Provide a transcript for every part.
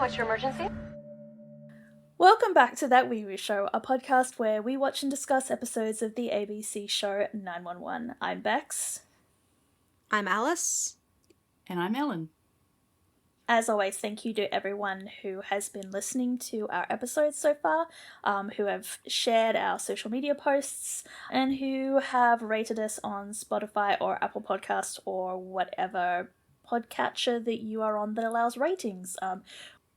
What's your emergency? Welcome back to That Wee Wee Show, a podcast where we watch and discuss episodes of the ABC show 911. I'm Bex. I'm Alice. And I'm Ellen. As always, thank you to everyone who has been listening to our episodes so far, who have shared our social media posts, and who have rated us on Spotify or Apple Podcasts or whatever podcatcher that you are on that allows ratings.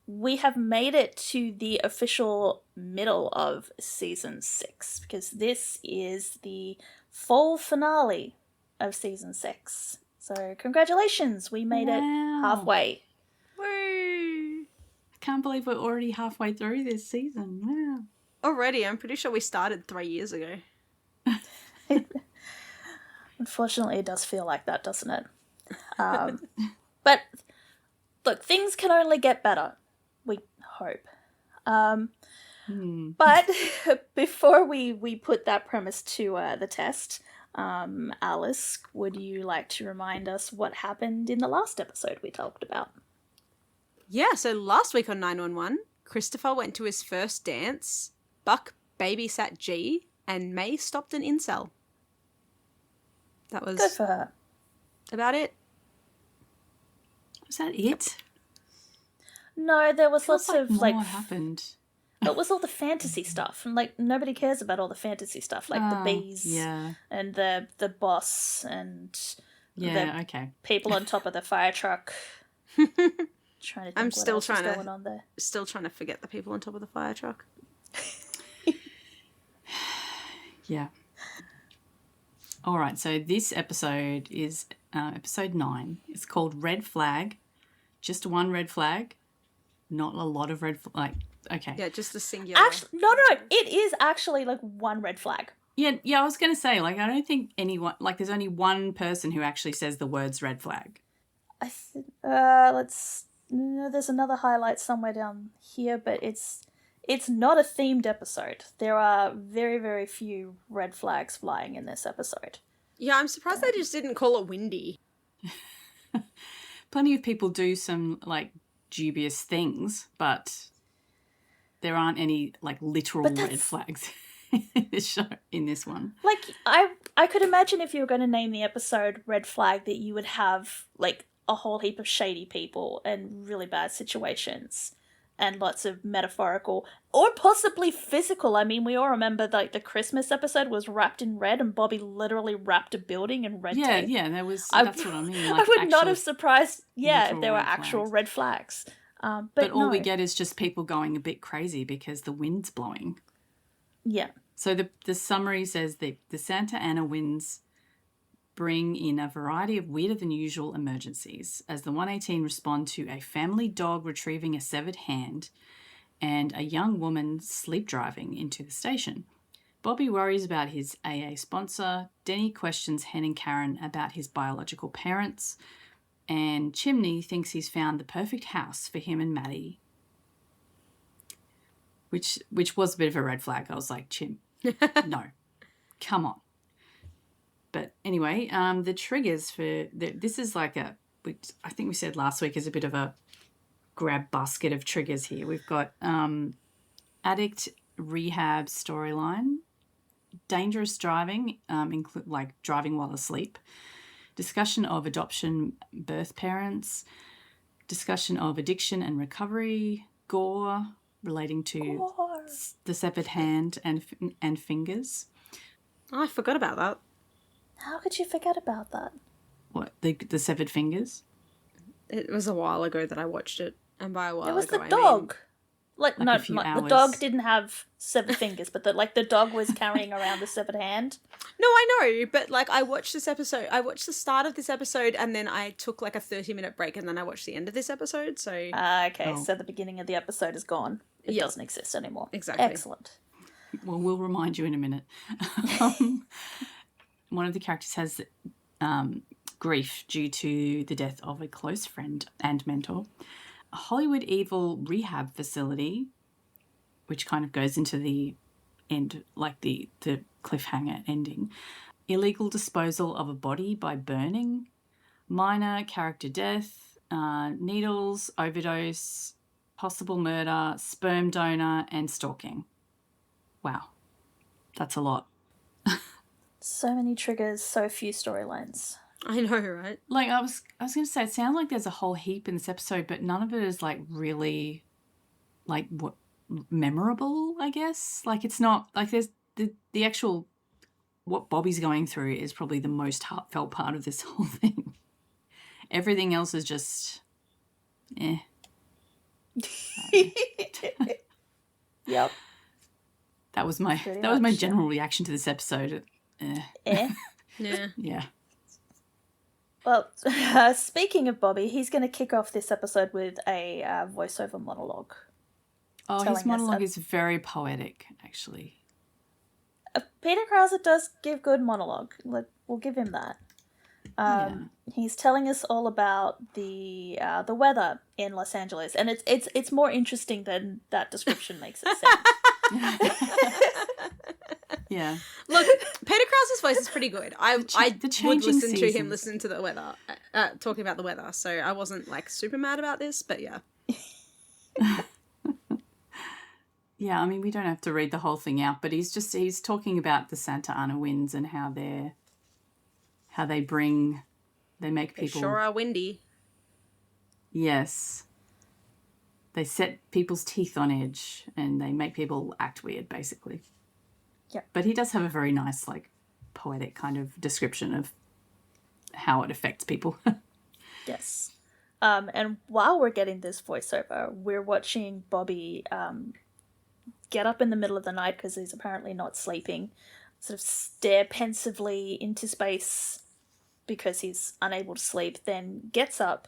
We have made it to the official middle of season 6 because this is the fall finale of season 6. So congratulations, we made it halfway. Woo! I can't believe we're already halfway through this season. Wow. Already, I'm pretty sure we started 3 years ago. Unfortunately, it does feel like that, doesn't it? But look, things can only get better. We hope. But before we put that premise to the test, Alice, would you like to remind us what happened in the last episode we talked about? Yeah, so last week on 911, Christopher went to his first dance, Buck babysat G, and May stopped an incel. That was Good for her. about it. Was that it? No, there was Feels lots of more happened. It was all the fantasy stuff, and like nobody cares about all the fantasy stuff, like the bees and the boss and the people on top of the fire truck. Trying to think Still what's going on there. Still trying to forget the people on top of the fire truck. Yeah. All right, so this episode is episode 9. It's called Red Flag. Just one red flag. Not a lot of red flag. Okay. Yeah, just a singular. Actually, no. It is actually like one red flag. Yeah, I was going to say, like, I don't think anyone, like, there's only one person who actually says the words red flag. There's another highlight somewhere down here, but it's not a themed episode. There are very, very few red flags flying in this episode. Yeah, I'm surprised they just didn't call it windy. Plenty of people do some, like, dubious things, but there aren't any, like, literal red flags in this one. Like, I could imagine if you were going to name the episode Red Flag that you would have, like, a whole heap of shady people and really bad situations and lots of metaphorical or possibly physical. I mean, we all remember, like, the Christmas episode was wrapped in red and Bobby literally wrapped a building in red tape. Yeah, that's what I mean. Like, I would not have surprised, if there were actual red flags. But all we get is just people going a bit crazy because the wind's blowing. Yeah. So the summary says the Santa Ana winds bring in a variety of weirder than usual emergencies as the 118 respond to a family dog retrieving a severed hand and a young woman sleep driving into the station. Bobby worries about his AA sponsor. Denny questions Hen and Karen about his biological parents. And Chimney thinks he's found the perfect house for him and Maddie. Which was a bit of a red flag. I was like, Chim, no, come on. But anyway, the triggers for this is like I think we said last week is a bit of a grab basket of triggers here. We've got addict rehab storyline, dangerous driving, include like driving while asleep, discussion of adoption birth parents, discussion of addiction and recovery, gore relating to the severed hand and fingers. Oh, I forgot about that. How could you forget about that? What, the severed fingers? It was a while ago that I watched it, and by a while it was ago, the dog. The dog didn't have severed fingers, but the dog was carrying around the severed hand. No, I know, but like I watched this episode. I watched the start of this episode, and then I took like a 30-minute break, and then I watched the end of this episode. So okay, so the beginning of the episode is gone. It doesn't exist anymore. Exactly. Excellent. Well, we'll remind you in a minute. One of the characters has grief due to the death of a close friend and mentor. A Hollywood Evil rehab facility, which kind of goes into the end, like the cliffhanger ending. Illegal disposal of a body by burning. Minor character death. Needles, overdose. possible murder, sperm donor, and stalking. Wow. That's a lot. So many triggers, so few storylines. I know, right? Like, I was going to say, it sounds like there's a whole heap in this episode, but none of it is, like, really, like, what memorable, I guess. Like, it's not, like, there's the actual, what Bobby's going through is probably the most heartfelt part of this whole thing. Everything else is just, eh. Yep. That was my general reaction to this episode. Eh. Yeah. Yeah. Well, speaking of Bobby, he's going to kick off this episode with a voiceover monologue. Oh, telling his us monologue is very poetic, actually. Peter Krause does give good monologue. We'll give him that. He's telling us all about the weather in Los Angeles, and it's more interesting than that description makes it sound. Yeah. Look, Peter Krause's voice is pretty good. I would changing listen to him seasons. listen to the weather, talking about the weather. So I wasn't like super mad about this, but yeah. Yeah, I mean, we don't have to read the whole thing out, but he's talking about the Santa Ana winds and how they make They people. sure are windy. Yes. They set people's teeth on edge and they make people act weird, basically. Yeah. But he does have a very nice, like, poetic kind of description of how it affects people. Yes. And while we're getting this voiceover, we're watching Bobby get up in the middle of the night because he's apparently not sleeping, sort of stare pensively into space because he's unable to sleep, then gets up,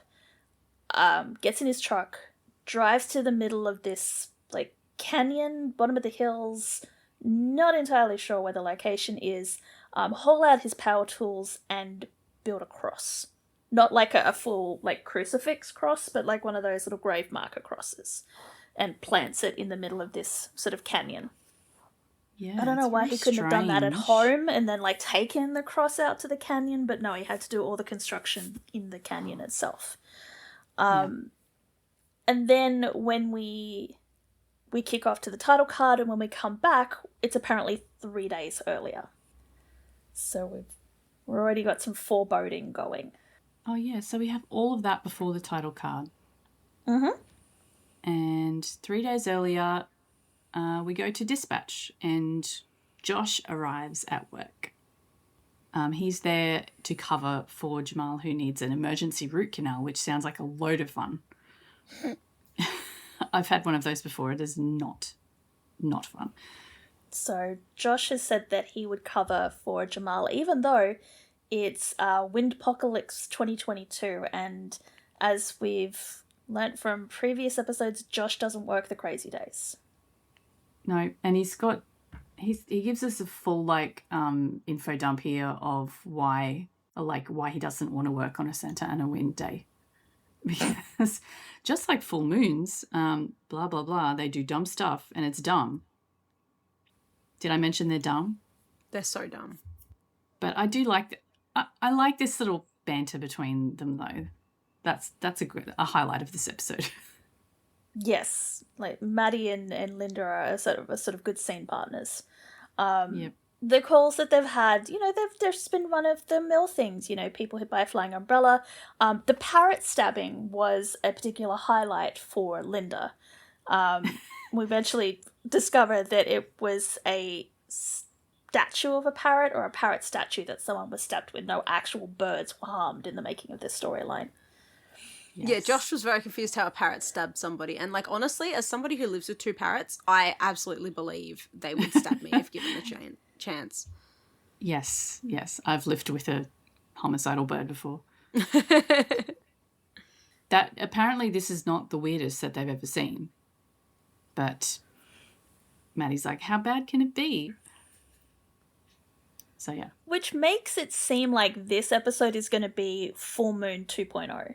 gets in his truck, drives to the middle of this, like, canyon, bottom of the hills, not entirely sure where the location is, haul out his power tools and build a cross. Not like a full, like, crucifix cross, but like one of those little grave marker crosses, and plants it in the middle of this sort of canyon. Yeah. I don't know it's why very he couldn't have done that at strange. home and then, like, taken the cross out to the canyon, but no, he had to do all the construction in the canyon itself. And then when we kick off to the title card, and when we come back, it's apparently 3 days earlier. So we've already got some foreboding going. Oh, yeah, so we have all of that before the title card. Mm-hmm. And 3 days earlier, we go to dispatch and Josh arrives at work. He's there to cover for Jamal, who needs an emergency root canal, which sounds like a load of fun. I've had one of those before. It is not fun. So Josh has said that he would cover for Jamal, even though it's Windpocalypse 2022, and as we've learnt from previous episodes, Josh doesn't work the crazy days. No, and he gives us a full, like, info dump here of why he doesn't want to work on a Santa Ana wind day. Because just like full moons, blah, blah, blah, they do dumb stuff and it's dumb. Did I mention they're dumb? They're so dumb. But I do like I like this little banter between them, though. That's a highlight of this episode. Yes, like Maddie and Linda are a sort of good scene partners. Yep. The calls that they've had, they've just been one of the mill things, people hit by a flying umbrella. The parrot stabbing was a particular highlight for Linda. We eventually discovered that it was a statue of a parrot, or a parrot statue that someone was stabbed with. No actual birds were harmed in the making of this storyline. Yes. Yeah, Josh was very confused how a parrot stabbed somebody. And, like, honestly, as somebody who lives with 2 parrots, I absolutely believe they would stab me if given the chance. Yes. I've lived with a homicidal bird before. That apparently this is not the weirdest that they've ever seen. But Maddie's like, how bad can it be? So, yeah. Which makes it seem like this episode is going to be Full Moon 2.0.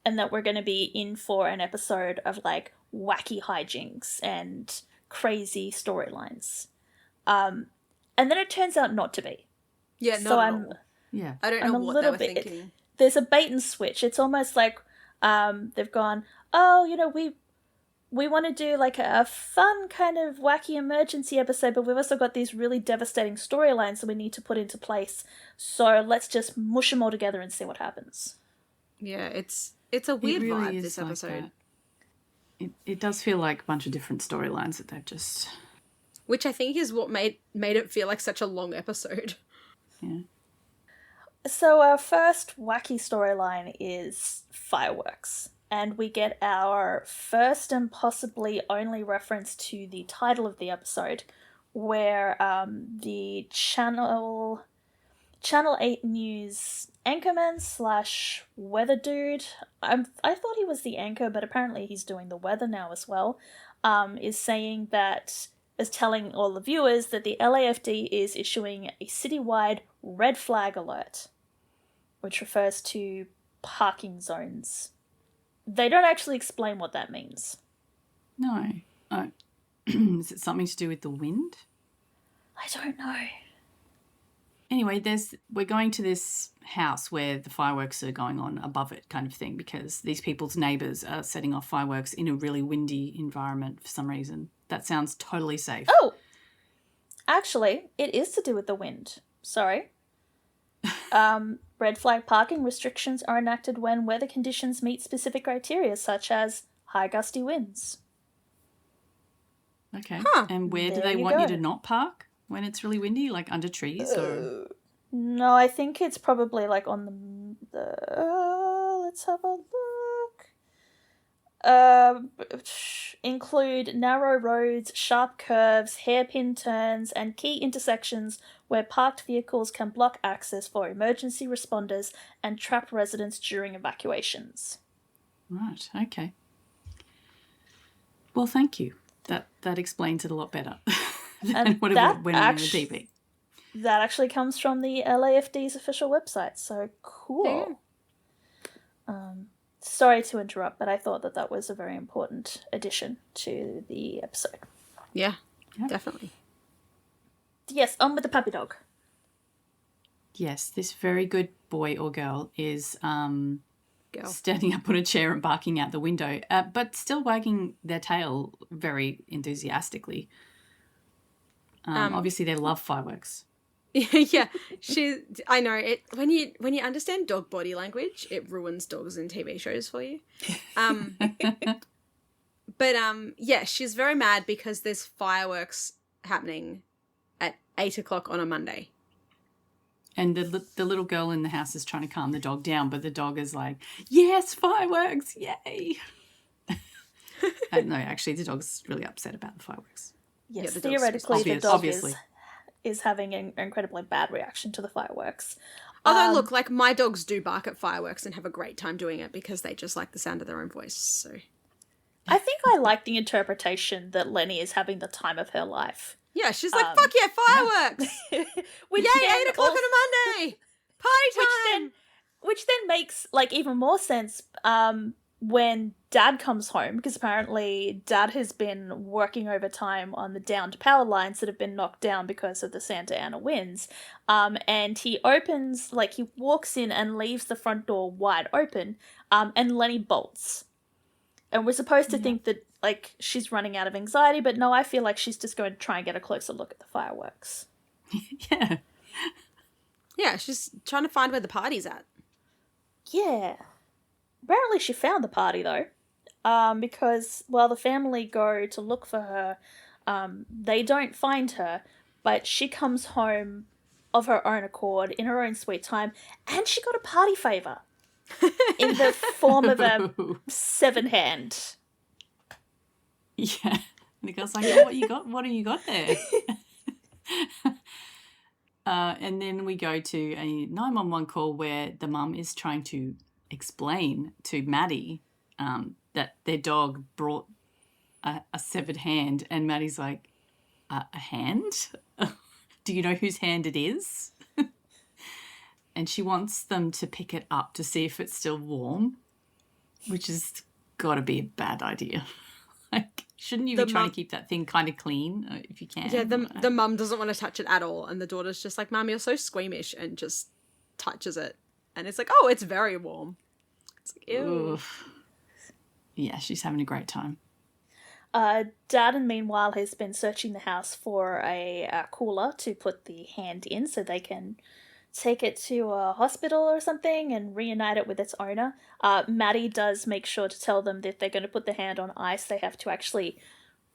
And that we're going to be in for an episode of, like, wacky hijinks and crazy storylines. And then it turns out not to be. Yeah, So not at all. Yeah. I don't I'm know a what little they were bit- thinking. There's a bait and switch. It's almost like they've gone, oh, we want to do like a fun kind of wacky emergency episode, but we've also got these really devastating storylines that we need to put into place. So let's just mush them all together and see what happens. Yeah, it's a weird really vibe, is this like episode. that. It does feel like a bunch of different storylines that they've just... Which I think is what made it feel like such a long episode. Yeah. So our first wacky storyline is fireworks. And we get our first and possibly only reference to the title of the episode, where the Channel 8 News anchorman slash weather dude, I thought he was the anchor, but apparently he's doing the weather now as well, is telling all the viewers that the LAFD is issuing a citywide red flag alert, which refers to parking zones. They don't actually explain what that means. No. Is it something to do with the wind? I don't know. Anyway, we're going to this house where the fireworks are going on above it, kind of thing, because these people's neighbours are setting off fireworks in a really windy environment for some reason. That sounds totally safe. Oh! Actually, it is to do with the wind. Sorry. Red flag parking restrictions are enacted when weather conditions meet specific criteria, such as high gusty winds. Okay. Huh. And where do There they you want go. you to not park when it's really windy? Like under trees or... No, I think it's probably like on let's have a look. Include narrow roads, sharp curves, hairpin turns, and key intersections where parked vehicles can block access for emergency responders and trapped residents during evacuations. Right, okay. Well, thank you. That explains it a lot better than And what that went on in the TV. That actually comes from the LAFD's official website, so cool. Sorry to interrupt, but I thought that was a very important addition to the episode. Yeah, Yep. definitely. Yes, on with the puppy dog. Yes, this very good boy or girl is Girl. standing up on a chair and barking out the window, but still wagging their tail very enthusiastically. Obviously, they love fireworks. Yeah, I know it. When you understand dog body language, it ruins dogs in TV shows for you. But yeah, she's very mad because there's fireworks happening at 8:00 on a Monday. And the little girl in the house is trying to calm the dog down, but the dog is like, yes, fireworks, yay. No, actually, the dog's really upset about the fireworks. Yes, Yeah, the dog's theoretically, the dog obviously. is having an incredibly bad reaction to the fireworks. Although, look, like my dogs do bark at fireworks and have a great time doing it because they just like the sound of their own voice. So I think I like the interpretation that Lenny is having the time of her life. yeah, she's like, "Fuck yeah, fireworks! Which Yay, then 8:00 on a Monday, party time!" Which then makes like even more sense when Dad comes home, because apparently Dad has been working overtime on the downed power lines that have been knocked down because of the Santa Ana winds. And he walks in and leaves the front door wide open, and Lenny bolts. And we're supposed to think that like she's running out of anxiety, but no, I feel like she's just going to try and get a closer look at the fireworks. Yeah. Yeah, she's trying to find where the party's at. Yeah. Apparently she found the party, though. Because while the family go to look for her, they don't find her, but she comes home of her own accord, in her own sweet time, and she got a party favour. In the form of a 7-hand. Yeah. And the girl's like, oh, what you got? What have you got there? And then we go to a 911 call where the mum is trying to explain to Maddie that their dog brought a severed hand, and Maddie's like, a hand? Do you know whose hand it is? And she wants them to pick it up to see if it's still warm, which has got to be a bad idea. Like, shouldn't you be trying to keep that thing kind of clean if you can? Yeah, the mum doesn't want to touch it at all, and the daughter's just like, "Mum, you're so squeamish," and just touches it, and it's like, "Oh, it's very warm." It's like, ew. Oof. Yeah, she's having a great time. Darden, meanwhile, has been searching the house for a cooler to put the hand in so they can take it to a hospital or something and reunite it with its owner. Maddie does make sure to tell them that if they're going to put the hand on ice, they have to actually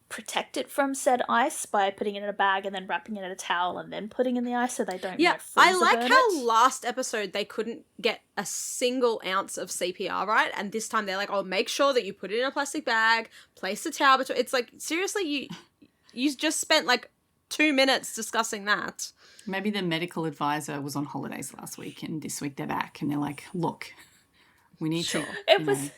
protect it from said ice by putting it in a bag and then wrapping it in a towel and then putting in the ice so they don't Yeah, freeze I or like burn how it. last episode they couldn't get a single ounce of CPR, right? And this time they're like, oh, make sure that you put it in a plastic bag, place the towel between. It's like, seriously, you just spent like 2 minutes discussing that. Maybe the medical advisor was on holidays last week and this week they're back and they're like, look, we need to. It was.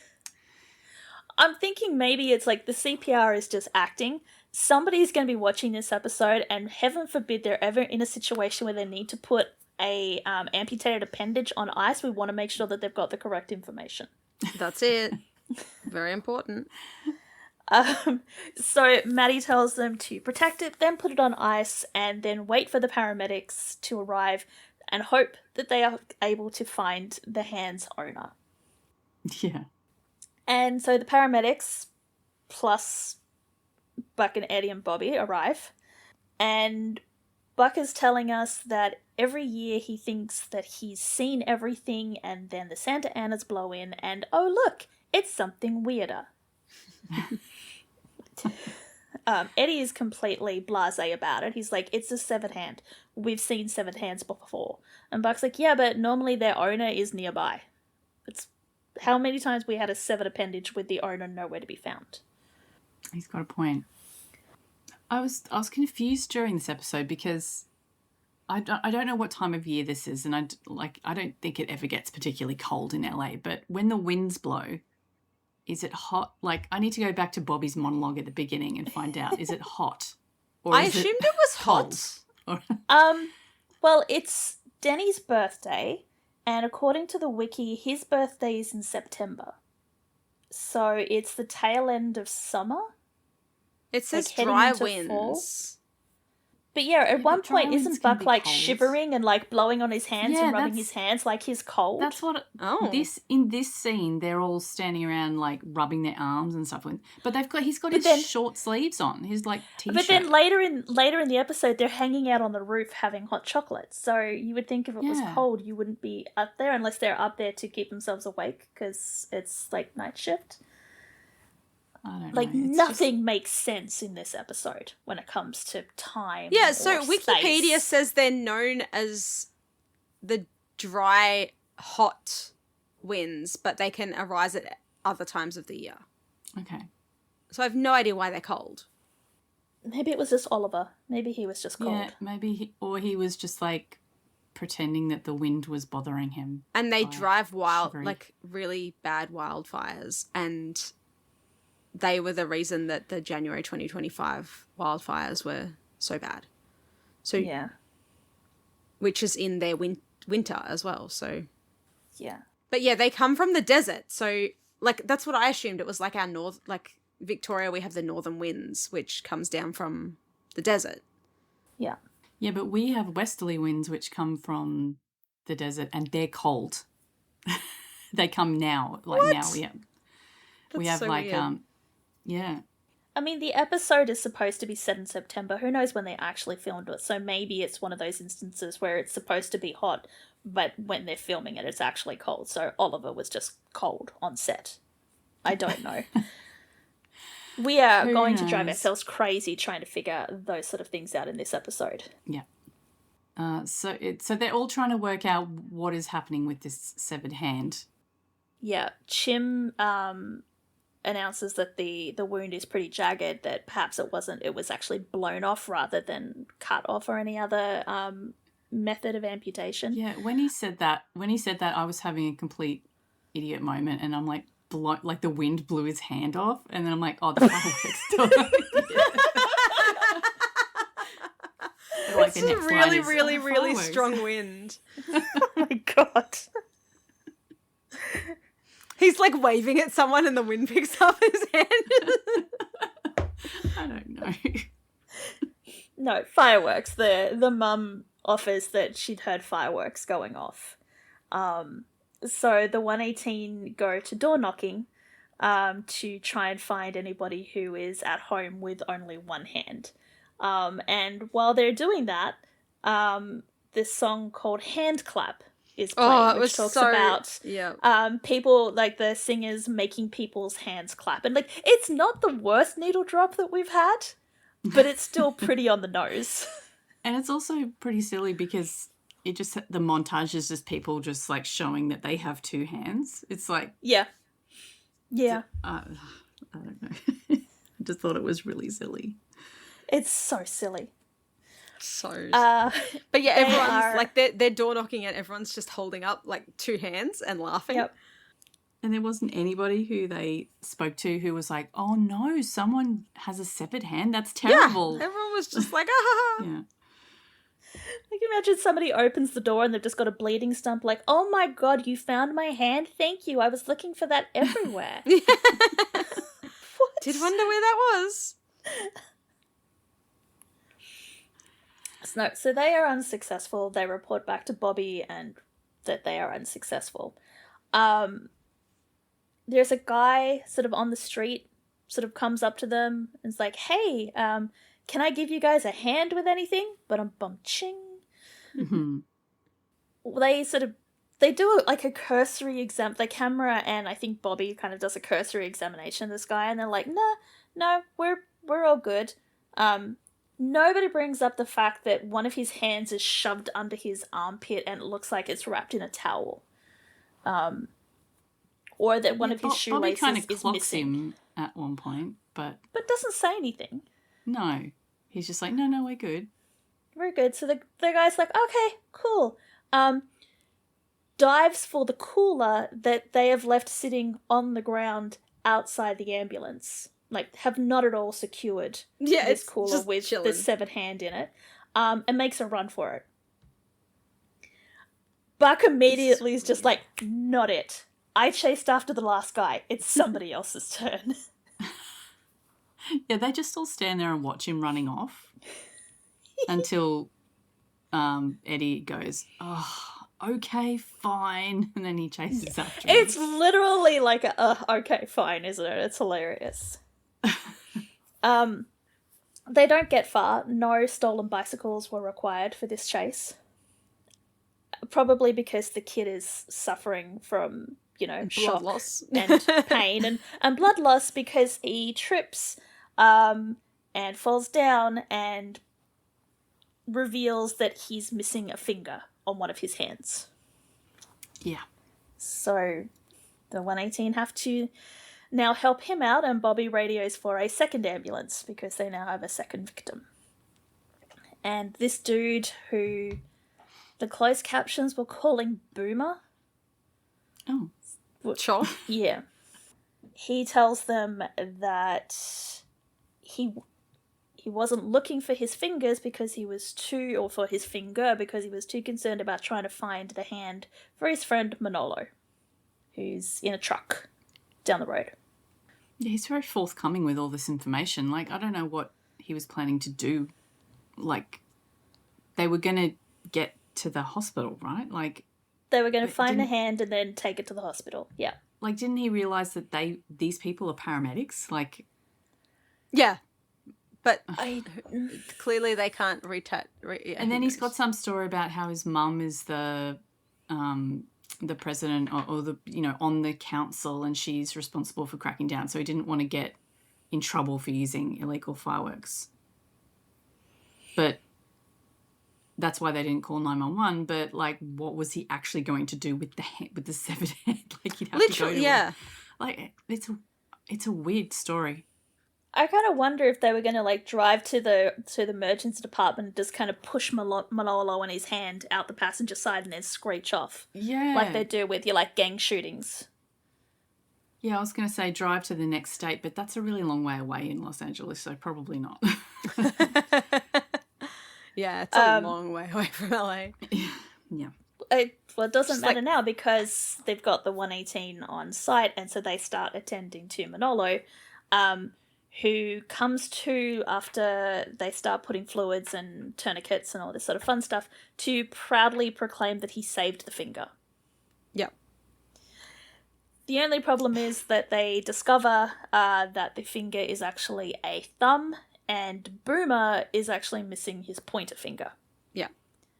I'm thinking maybe it's like the CPR is just acting. Somebody's going to be watching this episode, and heaven forbid they're ever in a situation where they need to put a amputated appendage on ice. We want to make sure that they've got the correct information. That's it. Very important. So Maddie tells them to protect it, then put it on ice, and then wait for the paramedics to arrive and hope that they are able to find the hand's owner. Yeah. And so the paramedics, plus Buck and Eddie and Bobby, arrive. And Buck is telling us that every year he thinks that he's seen everything, and then the Santa Anas blow in, and oh look, it's something weirder. Eddie is completely blasé about it. He's like, it's a severed hand. We've seen severed hands before. And Buck's like, yeah, but normally their owner is nearby. It's how many times we had a severed appendage with the owner nowhere to be found. He's got a point. I was confused during this episode because I don't know what time of year this is, and I don't think it ever gets particularly cold in LA. But when the winds blow, is it hot? Like, I need to go back to Bobby's monologue at the beginning and find out, is it hot? Or I is assumed it was cold? hot. Well, it's Denny's birthday, and according to the wiki, his birthday is in September. So it's the tail end of summer. It says heading dry into winds. fall. But yeah, at one dry point, winds isn't can Buck be like cold. shivering and like blowing on his hands Yeah, and rubbing that's- his hands like he's cold? That's what Oh. in this scene they're all standing around like rubbing their arms and stuff. But he's got But his then- short sleeves on. His like t-shirt. But then later in the episode, they're hanging out on the roof having hot chocolate. So you would think if it was Yeah. cold, you wouldn't be up there unless they're up there to keep themselves awake because it's like night shift. I don't Like know. It's nothing makes sense in this episode when it comes to time. Yeah, or so Wikipedia space. says they're known as the dry, hot winds, but they can arise at other times of the year. Just, okay. So I have no idea why they're cold. Maybe it was just Oliver. Maybe he was just cold. Yeah, maybe he was just like pretending that the wind was bothering him. And they by drive shivering. like really bad wildfires, and they were the reason that the January 2025 wildfires were so bad. So Yeah. which is in their winter as well. So, Yeah. but yeah, they come from the desert. So like that's what I assumed. It was like our like Victoria, we have the northern winds, which comes down from the desert. Yeah. Yeah, but we have westerly winds which come from the desert and they're cold. They come now. Like What? now we have That's so like weird. yeah. I mean, the episode is supposed to be set in September. Who knows when they actually filmed it? So maybe it's one of those instances where it's supposed to be hot, but when they're filming it, it's actually cold. So Oliver was just cold on set. I don't know. We are Who going to drive knows? ourselves crazy trying to figure those sort of things out in this episode. Yeah. So they're all trying to work out what is happening with this severed hand. Yeah, Chim announces that the wound is pretty jagged, that perhaps it was actually blown off rather than cut off or any other method of amputation. Yeah, when he said that, I was having a complete idiot moment, and I'm like, like the wind blew his hand off, and then I'm like, oh, the fireworks still. Like the It's a next line really, is, really, "Oh, really fireworks." strong wind. Oh my god. He's like waving at someone and the wind picks up his hand. I don't know. No, fireworks. The mum offers that she'd heard fireworks going off. So the 118 go to door knocking. to try and find anybody who is at home with only one hand. And while they're doing that, this song called Hand Clap is playing, which talks about people, like the singers making people's hands clap. And like, it's not the worst needle drop that we've had, but it's still pretty on the nose. And it's also pretty silly because the montage is just people just like showing that they have two hands. It's like, yeah. I don't know. I just thought it was really silly. It's so silly. But yeah, everyone's like they're door knocking and everyone's just holding up like two hands and laughing. Yep. And there wasn't anybody who they spoke to who was like, "Oh no, someone has a severed hand. That's terrible." Yeah, everyone was just like, "Ah." Yeah. Like, imagine somebody opens the door and they've just got a bleeding stump, like, "Oh my god, you found my hand? Thank you. I was looking for that everywhere." What? Did wonder where that was. No, so they are unsuccessful. They report back to Bobby and that they are unsuccessful. There's a guy sort of on the street, sort of comes up to them and is like, "Hey, can I give you guys a hand with anything?" But I'm bum-ching. Mm-hmm. They do like a cursory exam. The camera and I think Bobby kind of does a cursory examination of this guy, and they're like, "No, we're all good." Nobody brings up the fact that one of his hands is shoved under his armpit and it looks like it's wrapped in a towel. Or that one of his shoelaces Bobby kind of is clocks missing. him at one point, but doesn't say anything. no. He's just like, no, we're good. We're good. So the guy's like, "Okay, cool." Dives for the cooler that they have left sitting on the ground outside the ambulance. Like, have not at all secured this cooler with the severed hand in it, and makes a run for it. Buck immediately is just like, "Not it. I chased after the last guy. It's somebody else's turn." Yeah, they just all stand there and watch him running off until Eddie goes, "Oh, okay, fine," and then he chases after him. It's literally like okay, fine, isn't it? It's hilarious. They don't get far. No stolen bicycles were required for this chase. Probably because the kid is suffering from, shock loss and pain and blood loss because he trips and falls down and reveals that he's missing a finger on one of his hands. Yeah. So the 118 have to now help him out, and Bobby radios for a second ambulance because they now have a second victim. And this dude who the closed captions were calling Boomer. Oh. Sure. Yeah. He tells them that he wasn't looking for his fingers because he was for his finger because he was too concerned about trying to find the hand for his friend Manolo, who's in a truck down the road. Yeah, he's very forthcoming with all this information. Like, I don't know what he was planning to do. Like, they were going to get to the hospital, right? Like, they were going to find the hand and then take it to the hospital. Yeah. Like, didn't he realise that these people are paramedics? Like, yeah, but clearly they can't and then he's got some story about how his mum is the president or the on the council, and she's responsible for cracking down. So he didn't want to get in trouble for using illegal fireworks. But that's why they didn't call 911. But like, what was he actually going to do with the severed hand? Like, he'd have literally, to go to yeah. Like, it's a weird story. I kind of wonder if they were going to like drive to the emergency department and just kind of push Manolo and his hand out the passenger side and then screech off. Yeah. Like they do with your like gang shootings. Yeah, I was going to say drive to the next state, but that's a really long way away in Los Angeles, so probably not. Yeah, it's a long way away from LA. Yeah. It doesn't matter now because they've got the 118 on site, and so they start attending to Manolo, who comes to after they start putting fluids and tourniquets and all this sort of fun stuff to proudly proclaim that he saved the finger. Yep. The only problem is that they discover that the finger is actually a thumb, and Boomer is actually missing his pointer finger. Yeah.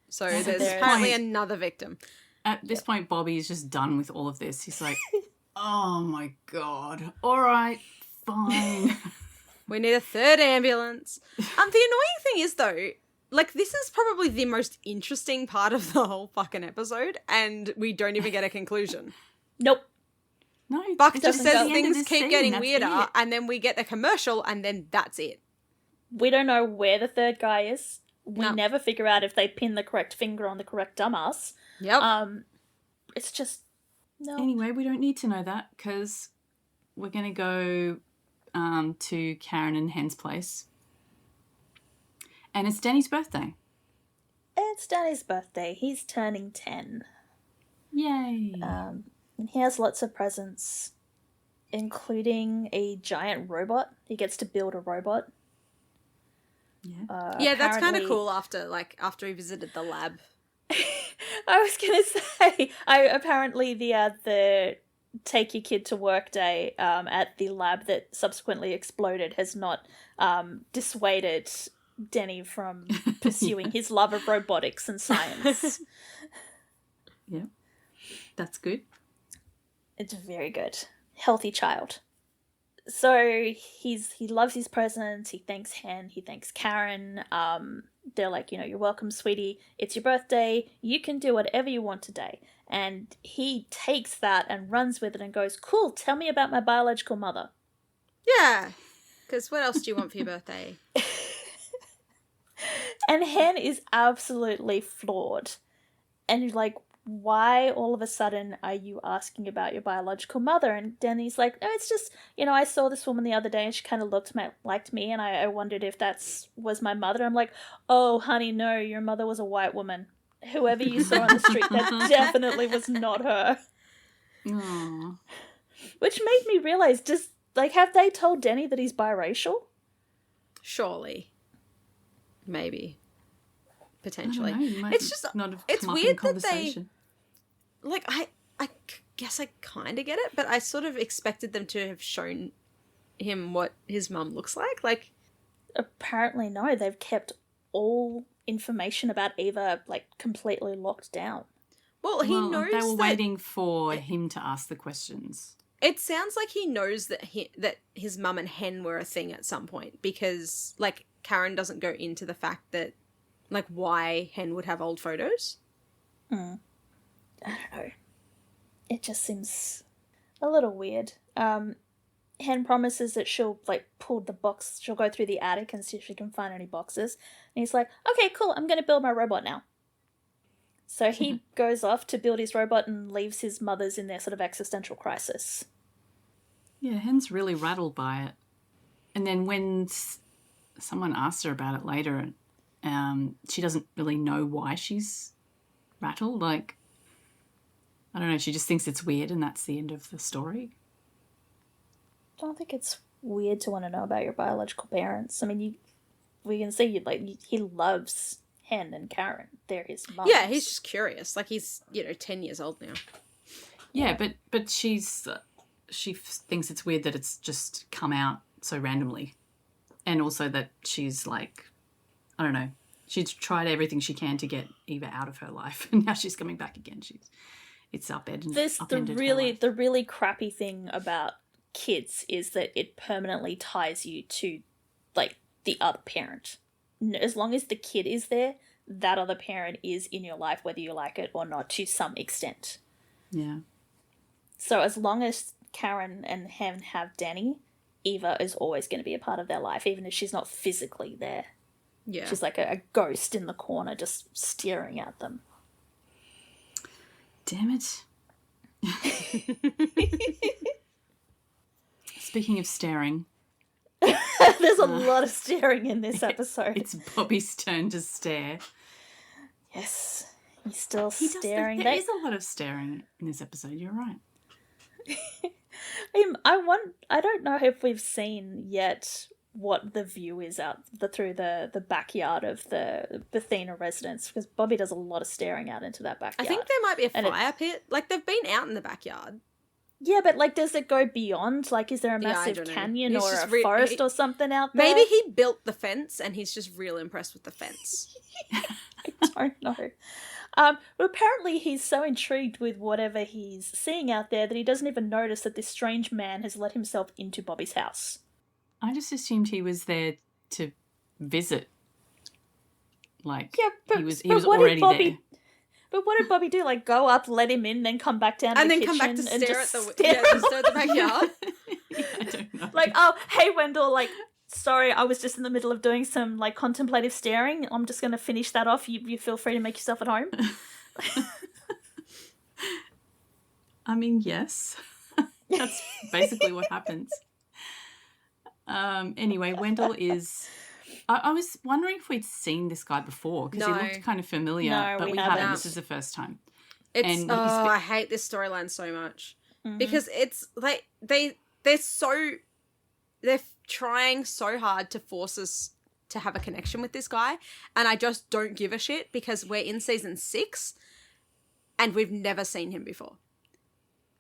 So At there's this apparently point- another victim. At this point, Bobby is just done with all of this. He's like, oh my God. All right, fine. We need a third ambulance. The annoying thing is, though, like, this is probably the most interesting part of the whole fucking episode, and we don't even get a conclusion. Nope. No, Buck it's just doesn't says go- the end of things this keep scene, getting that's weirder, it. and then we get the commercial, and then that's it. We don't know where the third guy is. We No. never figure out if they pin the correct finger on the correct dumbass. Yep. It's just no. Anyway, we don't need to know that because we're going to go to Karen and Hen's place. And it's Danny's birthday. It's Danny's birthday. He's turning 10. Yay. And he has lots of presents, including a giant robot. He gets to build a robot. yeah. Yeah, that's kind of apparently- cool after he visited the lab. I was gonna say, apparently the take your kid to work day at the lab that subsequently exploded has not dissuaded Denny from pursuing his love of robotics and science. Yeah. That's good. It's very good. Healthy child. So he loves his presents, he thanks Hen, he thanks Karen. They're like, you're welcome, sweetie. It's your birthday. You can do whatever you want today. And he takes that and runs with it and goes, cool, tell me about my biological mother. Yeah. Because what else do you want for your birthday? And Hen is absolutely floored. And you're like, why all of a sudden are you asking about your biological mother? And Danny's like, no, it's just, I saw this woman the other day and she kind of liked me and I wondered if was my mother. I'm like, oh, honey, no, your mother was a white woman. Whoever you saw on the street, that definitely was not her. Aw. Which made me realize, have they told Danny that he's biracial? Surely. Maybe. I Potentially. don't know, you might It's just, not have it's come up in weird that conversation. like, I guess I kind of get it, but I sort of expected them to have shown him what his mum looks like. Like, Apparently, no. They've kept all information about Eva, completely locked down. well, he Well, knows they were that waiting for him to ask the questions. it sounds like he knows that that his mum and Hen were a thing at some point because, like, Karen doesn't go into the fact that, like, why Hen would have old photos. I don't know. It just seems a little weird. Hen promises that she'll pull the box. She'll go through the attic and see if she can find any boxes. And he's like, "Okay, cool. I'm going to build my robot now." So he goes off to build his robot and leaves his mothers in their sort of existential crisis. Yeah, Hen's really rattled by it. And then when someone asks her about it later, she doesn't really know why she's rattled. Like, I don't know, she just thinks it's weird and that's the end of the story. I don't think it's weird to want to know about your biological parents. I mean, we can see he loves Hen and Karen. They're his moms. Yeah, he's just curious. Like, he's 10 years old now. Yeah, but she thinks it's weird that it's just come out so randomly. And also that she's like, I don't know, she's tried everything she can to get Eva out of her life. And now she's coming back again. It's upended. The really crappy thing about kids is that it permanently ties you to the other parent. As long as the kid is there, that other parent is in your life, whether you like it or not, to some extent. Yeah. So as long as Karen and Hen have Danny, Eva is always going to be a part of their life, even if she's not physically there. Yeah. She's like a ghost in the corner just staring at them. Damn it. Speaking of staring, There's a lot of staring in this episode. it's Bobby's turn to stare. Yes, he's still He does staring. There is a lot of staring in this episode, you're right. I don't know if we've seen yet what the view is out through the backyard of the Bethena residence, because Bobby does a lot of staring out into that I backyard. think there might be a And fire pit. Like, they've been out in the backyard. Yeah, but like, does it go beyond? Like, is there a Yeah, I massive don't know. canyon He's or just a forest or something out there? Maybe he built the fence and he's just real impressed with the fence. I don't know. But apparently he's so intrigued with whatever he's seeing out there that he doesn't even notice that this strange man has let himself into Bobby's house. I just assumed he was there to visit. Like, Yeah, but he was what already did Bobby? there. But what did Bobby do? Like, go up, let him in, then come back down to And the then kitchen come back to and stare at just the stare? just stare at the backyard. Yeah, I don't know. Like, oh, hey, Wendell, like, sorry, I was just in the middle of doing some, like, contemplative staring. I'm just going to finish that off. You feel free to make yourself at home. I mean, yes. That's basically what happens. Anyway, Wendell is... I was wondering if we'd seen this guy before, because No. he looked kind of familiar, No, but we we haven't. haven't. This is the first time. It's And he's I hate this storyline so much because it's like they're trying so hard to force us to have a connection with this guy, and I just don't give a shit because we're in season 6 and we've never seen him before.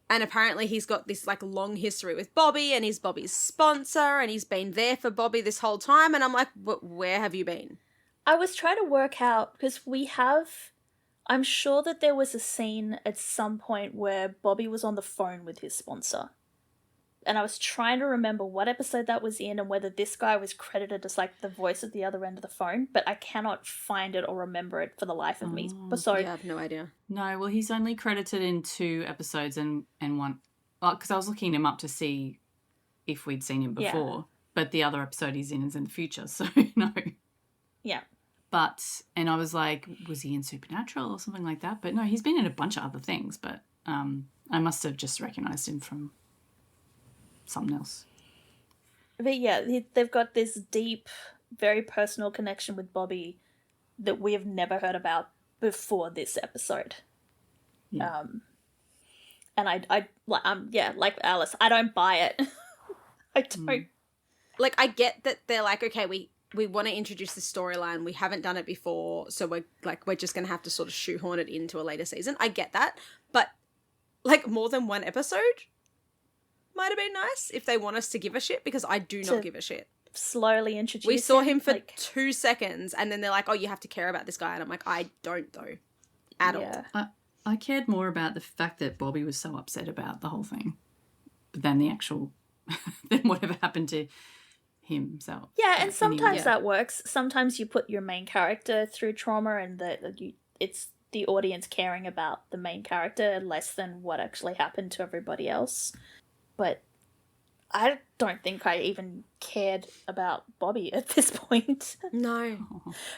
And apparently he's got this like long history with Bobby, and he's Bobby's sponsor, and he's been there for Bobby this whole time. And I'm like, where have you been? I was trying to work out, because I'm sure that there was a scene at some point where Bobby was on the phone with his sponsor. And I was trying to remember what episode that was in and whether this guy was credited as like the voice at the other end of the phone, but I cannot find it or remember it for the life of me. So Yeah, I have no idea. No, well, he's only credited in 2 episodes and one... Because I was looking him up to see if we'd seen him before, but the other episode he's in is in the future, so no. yeah. But, and I was like, was he in Supernatural or something like that? But no, he's been in a bunch of other things, but I must have just recognised him from something else. But yeah, they've got this deep, very personal connection with Bobby that we have never heard about before this episode. Yeah. And like Alice, I don't buy it. I don't. Like, I get that they're like, okay, we want to introduce this storyline. We haven't done it before, so we're just going to have to sort of shoehorn it into a later season. I get that. But, like, more than one episode might have been nice if they want us to give a shit, because I do not give a shit. Slowly introduce We saw him for like, 2 seconds, and then they're like, oh, you have to care about this guy. And I'm like, I don't, though. At all. I cared more about the fact that Bobby was so upset about the whole thing than the actual... than whatever happened to himself. Yeah, and sometimes Yeah. that works. Sometimes you put your main character through trauma, and it's the audience caring about the main character less than what actually happened to everybody else. But I don't think I even cared about Bobby at this point. No.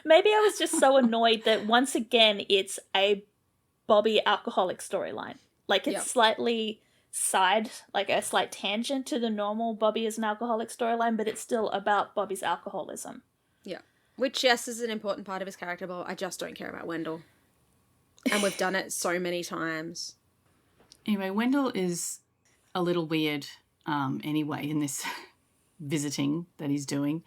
Maybe I was just so annoyed that once again it's a Bobby alcoholic storyline. Like, it's Yep. slightly like a slight tangent to the normal Bobby is an alcoholic storyline, but it's still about Bobby's alcoholism. Yeah. Which, yes, is an important part of his character, but I just don't care about Wendell. And we've done it so many times. Anyway, Wendell is a little weird anyway in this visiting that he's doing.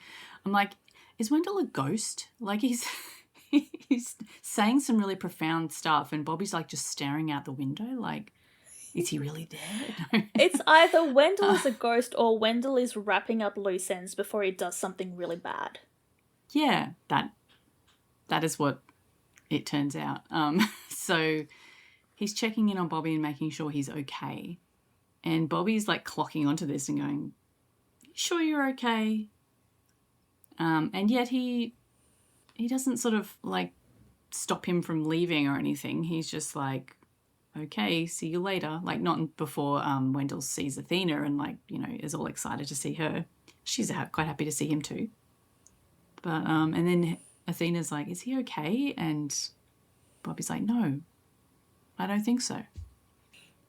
I'm like, is Wendell a ghost? Like, he's saying some really profound stuff, and Bobby's like just staring out the window like, is he really there? It's either Wendell is a ghost or Wendell is wrapping up loose ends before he does something really bad. Yeah, that is what it turns out. So he's checking in on Bobby and making sure he's okay. And Bobby's like clocking onto this and going, you sure you're okay? And yet he doesn't sort of like stop him from leaving or anything. He's just like, okay, see you later. Like, not before Wendell sees Athena and, like, you know, is all excited to see her. She's quite happy to see him too. But and then Athena's like, is he okay? And Bobby's like, no, I don't think so.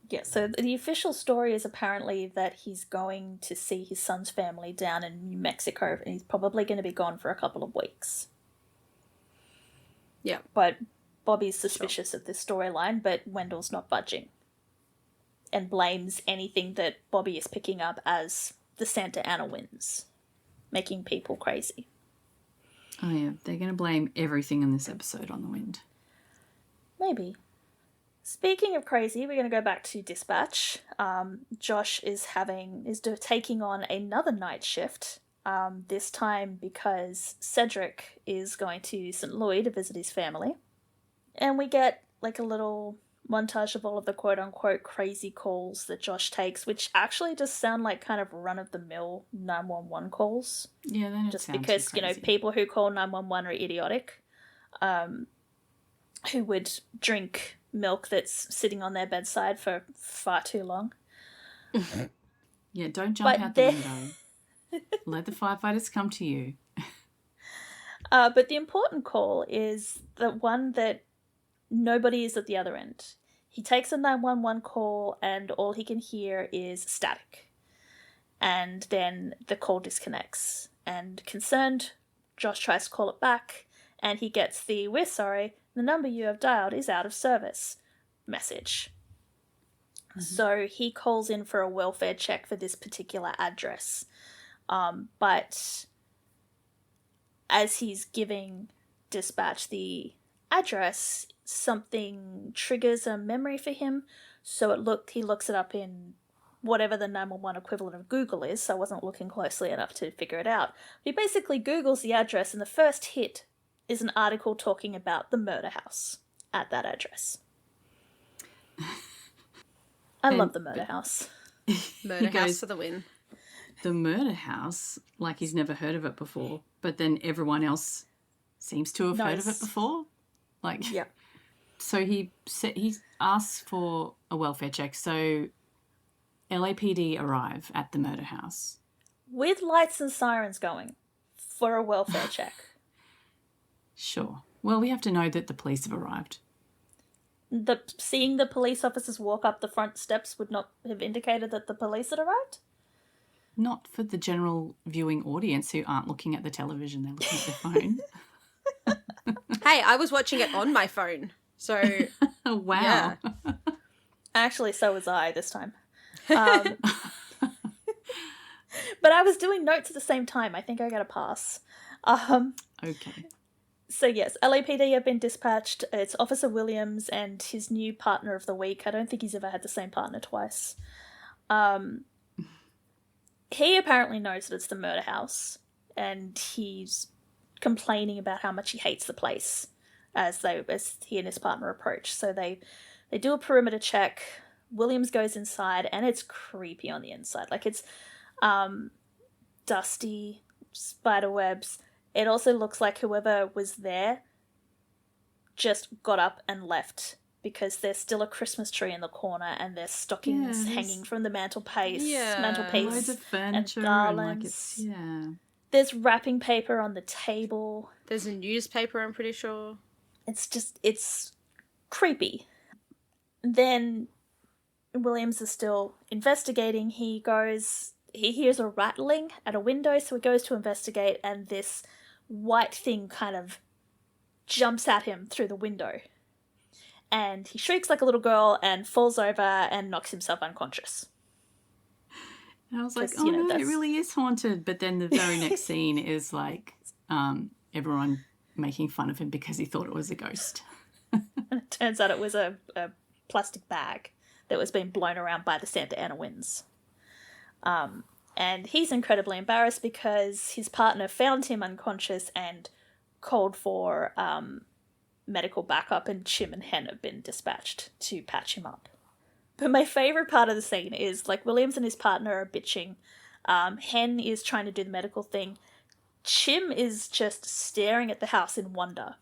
Yeah, so the official story is apparently that he's going to see his son's family down in New Mexico, and he's probably going to be gone for a couple of weeks. Yeah. But Bobby's suspicious of this storyline, but Wendell's not budging. And blames anything that Bobby is picking up as the Santa Ana winds, making people crazy. Oh, yeah, they're going to blame everything in this episode on the wind. Maybe. Speaking of crazy, we're going to go back to dispatch. Josh is taking on another night shift. This time because Cedric is going to St. Louis to visit his family. And we get like a little montage of all of the quote-unquote crazy calls that Josh takes, which actually just sound like kind of run-of-the-mill 911 calls. Yeah, they don't just sound because, too you know, crazy. people who call 911 are idiotic. Who would drink milk that's sitting on their bedside for far too long. Yeah, don't jump But out the window. Let the firefighters come to you. But the important call is the one that nobody is at the other end. He takes a 911 call and all he can hear is static. And then the call disconnects. And concerned, Josh tries to call it back and he gets the "We're sorry, the number you have dialed is out of service" message. Mm-hmm. So he calls in for a welfare check for this particular address. But as he's giving dispatch the address, something triggers a memory for him. So he looks it up in whatever the 911 equivalent of Google is, so I wasn't looking closely enough to figure it out. He basically Googles the address, and the first hit is an article talking about the murder house at that address. I love the murder house. Murder house for the win. The murder house, like he's never heard of it before, but then everyone else seems to have heard of it before. Like, yeah. So he asks for a welfare check. So LAPD arrive at the murder house with lights and sirens going for a welfare check. Sure. Well, we have to know that the police have arrived. Seeing the police officers walk up the front steps would not have indicated that the police had arrived? Not for the general viewing audience who aren't looking at the television, they're looking at their phone. Hey, I was watching it on my phone, so... Wow. Yeah. Actually, so was I this time. But I was doing notes at the same time. I think I got a pass. Okay. So yes, LAPD have been dispatched. It's Officer Williams and his new partner of the week. I don't think he's ever had the same partner twice. He apparently knows that it's the murder house, and he's complaining about how much he hates the place as he and his partner approach. So they do a perimeter check. Williams goes inside, and it's creepy on the inside. Like, it's dusty, spider webs. It also looks like whoever was there just got up and left, because there's still a Christmas tree in the corner and there's stockings hanging from the mantelpiece. Loads of furniture and garlands. There's wrapping paper on the table. There's a newspaper, I'm pretty sure. It's creepy. Then Williams is still investigating. He hears a rattling at a window, so he goes to investigate, and this white thing kind of jumps at him through the window. And he shrieks like a little girl and falls over and knocks himself unconscious. And I was like, oh no, it really is haunted. But then the very next scene is like everyone making fun of him because he thought it was a ghost. And it turns out it was a plastic bag that was being blown around by the Santa Ana winds. And he's incredibly embarrassed because his partner found him unconscious and called for medical backup, and Chim and Hen have been dispatched to patch him up. But my favourite part of the scene is, like, Williams and his partner are bitching. Hen is trying to do the medical thing. Chim is just staring at the house in wonder.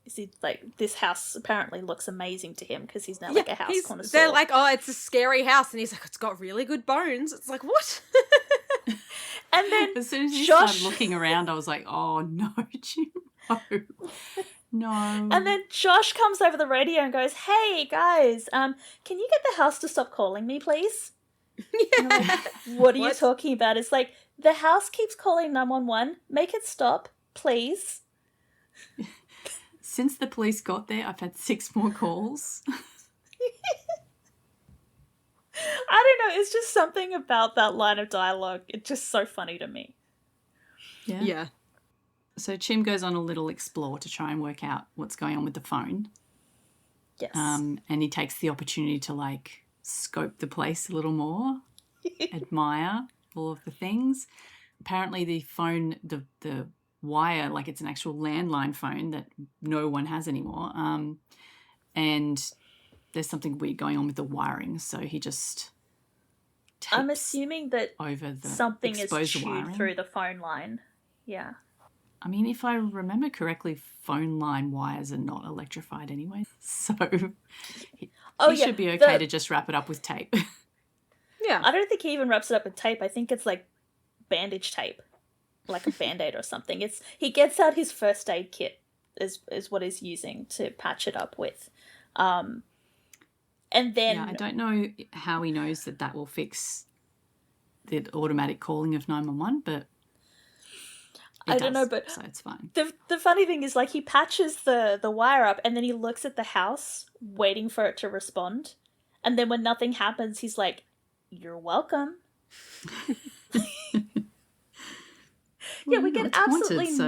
You see, like, this house apparently looks amazing to him because he's now like a house connoisseur. They're like, oh, it's a scary house. And he's like, it's got really good bones. It's like, what? And then as soon as you started looking around, I was like, oh no, Jim, no. And then Josh comes over the radio and goes, hey guys, can you get the house to stop calling me, please? Yeah. Like, what are you talking about? It's like, the house keeps calling 911. Make it stop, please. Since the police got there, I've had 6 more calls. I don't know. It's just something about that line of dialogue. It's just so funny to me. Yeah. So Chim goes on a little explore to try and work out what's going on with the phone. Yes. And he takes the opportunity to like scope the place a little more, admire all of the things. Apparently the phone, the wire, like it's an actual landline phone that no one has anymore. And there's something weird going on with the wiring. So he just I'm tapes assuming that over the something is exposed chewed wiring. through the phone line. Yeah. I mean, if I remember correctly, phone line wires are not electrified anyway. So he should be okay to just wrap it up with tape. Yeah. I don't think he even wraps it up with tape. I think it's like bandage tape, like a Band-Aid or something. He gets out his first aid kit is what he's using to patch it up with. And then... Yeah, I don't know how he knows that will fix the automatic calling of 911, but I don't know, but so it's fine. The funny thing is, like, he patches the wire up and then he looks at the house waiting for it to respond. And then when nothing happens, he's like, "You're welcome." Yeah, we get absolutely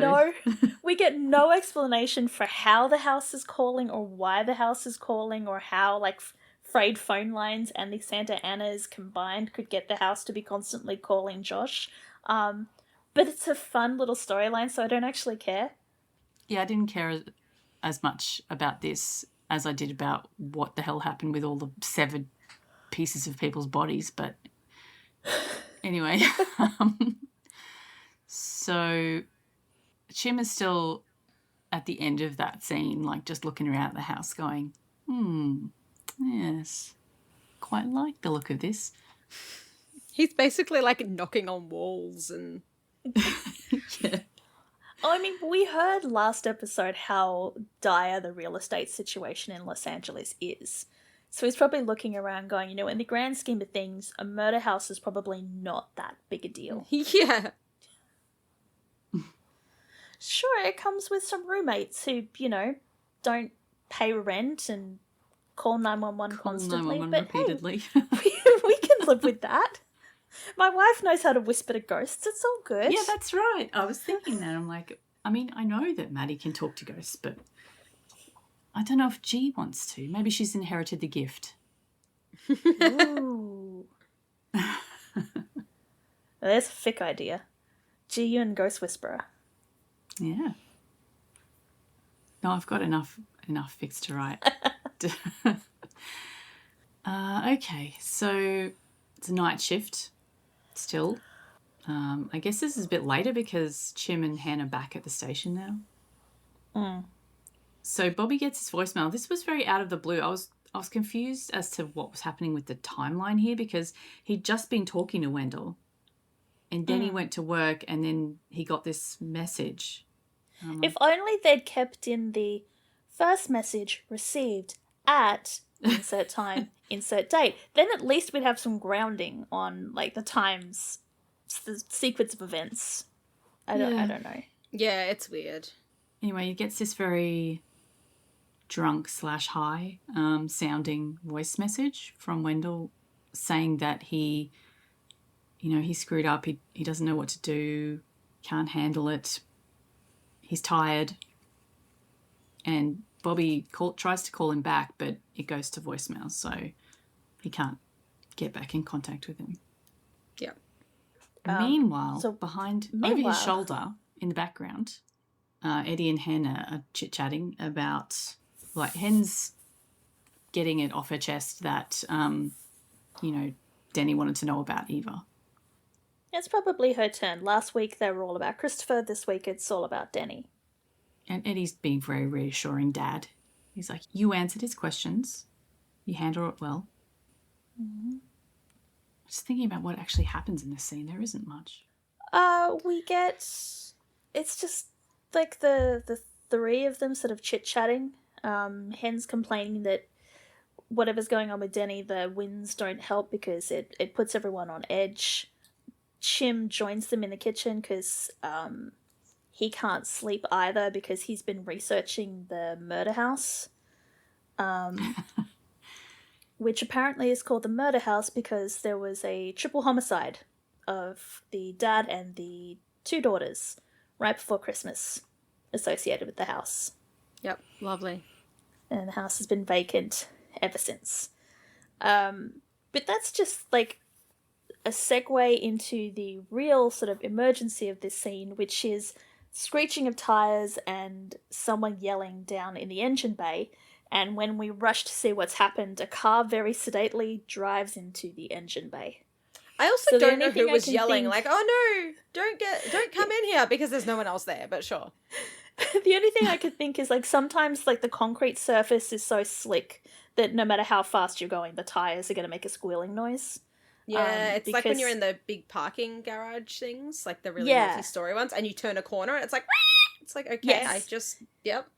we get no explanation for how the house is calling or why the house is calling or how, like, frayed phone lines and the Santa Anas combined could get the house to be constantly calling Josh. But it's a fun little storyline, so I don't actually care. Yeah, I didn't care as much about this as I did about what the hell happened with all the severed pieces of people's bodies, but anyway. So Chim is still at the end of that scene, like just looking around the house going, yes, quite like the look of this. He's basically like knocking on walls and... Yeah. Oh, I mean, we heard last episode how dire the real estate situation in Los Angeles is. So he's probably looking around going, in the grand scheme of things, a murder house is probably not that big a deal. Yeah. Sure, it comes with some roommates who, don't pay rent and call 911 constantly. 911 but repeatedly. Hey, we can live with that. My wife knows how to whisper to ghosts. It's all good. Yeah, that's right. I was thinking that. I'm like, I mean, I know that Maddie can talk to ghosts, but I don't know if G wants to. Maybe she's inherited the gift. Ooh. There's a fic idea. G and Ghost Whisperer. Yeah. No, I've got enough fics to write. Okay, so it's a night shift still. I guess this is a bit later because Chim and Hen are back at the station now. So Bobby gets his voicemail. This was very out of the blue. I was confused as to what was happening with the timeline here because he'd just been talking to Wendell and then he went to work and then he got this message. If only they'd kept in the first message received at insert time, insert date. Then at least we'd have some grounding on, like, the times, the sequence of events. I don't know. Yeah, it's weird. Anyway, he gets this very drunk/high sounding voice message from Wendell saying that he screwed up. He doesn't know what to do, can't handle it. He's tired. And Bobby tries to call him back, but it goes to voicemail, so he can't get back in contact with him. Yeah. Meanwhile, over his shoulder in the background, Eddie and Hen are chit-chatting about, like, Hen's getting it off her chest that, Denny wanted to know about Eva. It's probably her turn. Last week they were all about Christopher. This week it's all about Denny. And Eddie's being very reassuring dad. He's like, you answered his questions. You handle it well. Mm-hmm. Just thinking about what actually happens in this scene. There isn't much. We get... It's just like the three of them sort of chit-chatting. Hen's complaining that whatever's going on with Denny, the winds don't help because it puts everyone on edge. Chim joins them in the kitchen because he can't sleep either because he's been researching the murder house, which apparently is called the murder house because there was a triple homicide of the dad and the two daughters right before Christmas associated with the house. Yep, lovely. and the house has been vacant ever since. But that's just like a segue into the real sort of emergency of this scene, which is screeching of tires and someone yelling down in the engine bay. And when we rush to see what's happened, a car very sedately drives into the engine bay. I also So the don't only know thing who I was can yelling, think- like, oh no, don't come in here, because there's no one else there, but sure. The only thing I could think is, like, sometimes, like, the concrete surface is so slick that no matter how fast you're going, the tires are going to make a squealing noise. Yeah, it's like when you're because- in the big parking garage things, like the really Yeah. multi-story ones, and you turn a corner and it's like, it's like, okay, Yes. yep.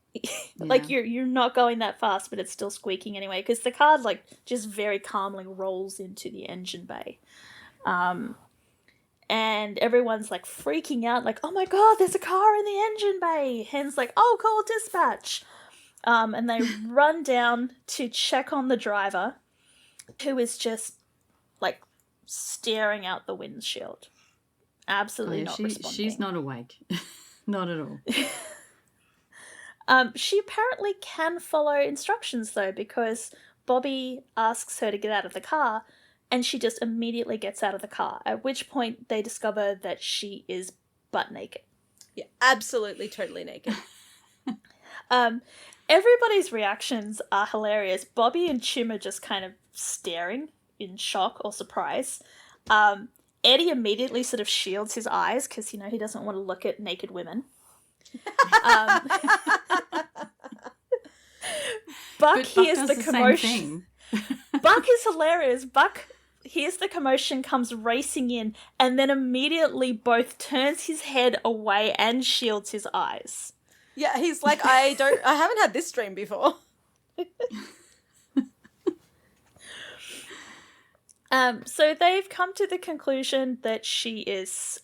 Like, you're not going that fast, but it's still squeaking anyway, because the car, like, just very calmly rolls into the engine bay. And everyone's, like, freaking out, like, oh my god, there's a car in the engine bay! Hen's like, oh, call dispatch! And they run down to check on the driver, who is just, like, staring out the windshield. Absolutely not responding. She's not awake. Not at all. She apparently can follow instructions, though, because Bobby asks her to get out of the car, and she just immediately gets out of the car, at which point they discover that she is butt naked. Yeah, absolutely, totally naked. Everybody's reactions are hilarious. Bobby and Chim are just kind of staring in shock or surprise. Eddie immediately sort of shields his eyes because, you know, he doesn't want to look at naked women. Buck hears does the same commotion. thing. Buck is hilarious. Buck hears the commotion, comes racing in, and then immediately both turns his head away and shields his eyes. Yeah, he's like, I haven't had this dream before. So they've come to the conclusion that she is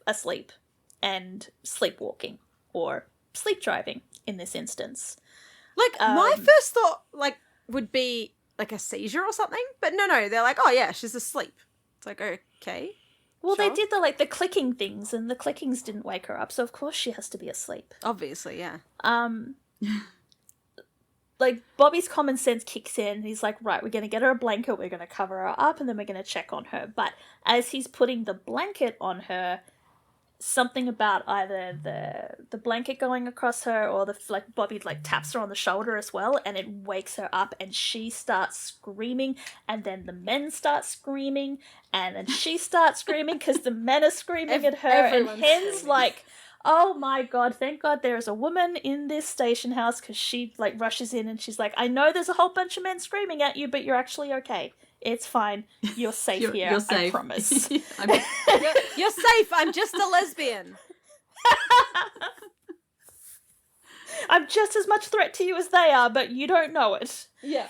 asleep and sleepwalking, or sleep driving in this instance. Like, my first thought, like, would be, like, a seizure or something, but no, they're like, oh yeah, she's asleep. It's like, okay. Well, Sure. they did the clicking things, and the clickings didn't wake her up, so of course she has to be asleep. Obviously, yeah. Like, Bobby's common sense kicks in, and he's like, right, we're going to get her a blanket, we're going to cover her up, and then we're going to check on her. But as he's putting the blanket on her, something about either the blanket going across her, or Bobby, like, taps her on the shoulder as well, and it wakes her up, and she starts screaming, and then the men start screaming, and then she starts screaming, because the men are screaming at her, and everyone's Hen's screaming. like, oh my god, thank god there is a woman in this station house, because she, like, rushes in and she's like, I know there's a whole bunch of men screaming at you, but you're actually okay. It's fine. You're safe here, You're safe. I promise. You're safe, I'm just a lesbian. I'm just as much threat to you as they are, but you don't know it. Yeah.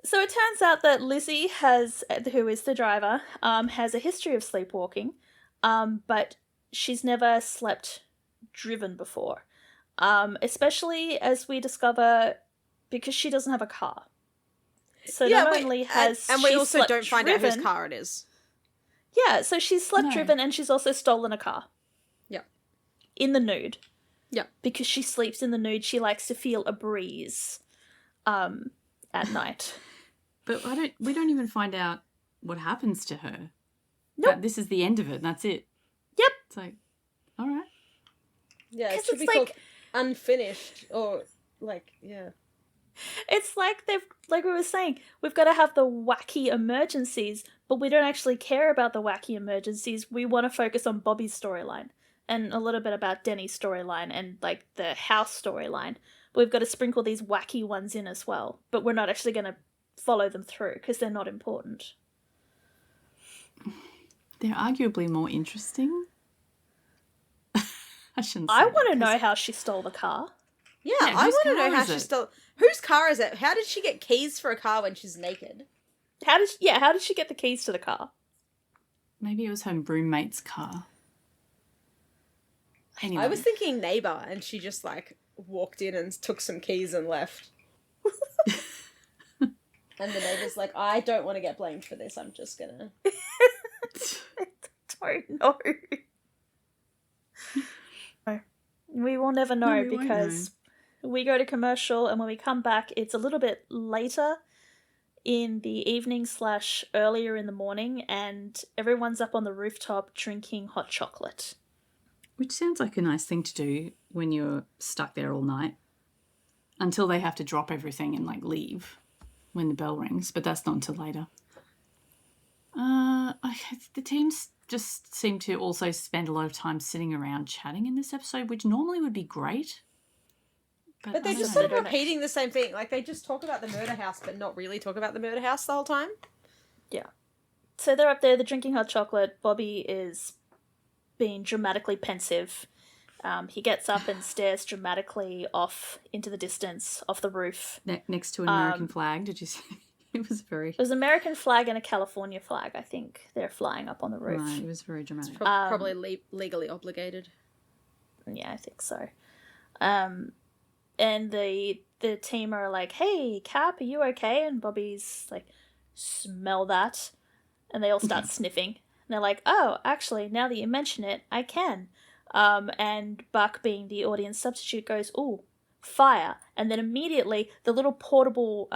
So it turns out that Lizzie who is the driver, has a history of sleepwalking, but she's never slept driven before. Especially as we discover, because she doesn't have a car. So not only has and we she also slept don't find out whose driven- car it is. Yeah, so she's slept No. driven and she's also stolen a car. Yep. In the nude. Yep. Because she sleeps in the nude, she likes to feel a breeze at night. But we don't even find out what happens to her. Nope. But this is the end of it, and that's it. Yep. It's like, all right. Yeah, it 'Cause should it's be called like- unfinished, or, like, yeah. It's like like we were saying, we've got to have the wacky emergencies, but we don't actually care about the wacky emergencies. We want to focus on Bobby's storyline and a little bit about Denny's storyline and, like, the house storyline. But we've got to sprinkle these wacky ones in as well, but we're not actually going to follow them through because they're not important. They're arguably more interesting. I shouldn't say I that, want to 'cause- know how she stole the car. Yeah, Yeah, I whose want to car know how is she it? stole... Whose car is it? How did she get keys for a car when she's naked? How did she get the keys to the car? Maybe it was her roommate's car. Anyway. I was thinking neighbor, and she just, like, walked in and took some keys and left. And the neighbor's like, I don't want to get blamed for this, I'm just gonna... Don't know. We will never know we won't because we go to commercial, and when we come back, it's a little bit later in the evening / earlier in the morning, and everyone's up on the rooftop drinking hot chocolate. Which sounds like a nice thing to do when you're stuck there all night. Until they have to drop everything and, like, leave when the bell rings. But that's not until later. The teams just seem to also spend a lot of time sitting around chatting in this episode, which normally would be great. But they're just sort of repeating the same thing. Like, they just talk about the murder house, but not really talk about the murder house the whole time. Yeah. So they're up there, they're drinking hot chocolate. Bobby is being dramatically pensive. He gets up and stares dramatically off into the distance, off the roof. Next to an American flag, did you see? It was very... It was an American flag and a California flag, I think. They're flying up on the roof. Right, it was very dramatic. Probably legally obligated. Yeah, I think so. And the team are like, "Hey, Cap, are you okay?" And Bobby's like, "Smell that." And they all start sniffing. And they're like, "Oh, actually, now that you mention it, I can." And Buck, being the audience substitute, goes, "Ooh, fire." And then immediately the little portable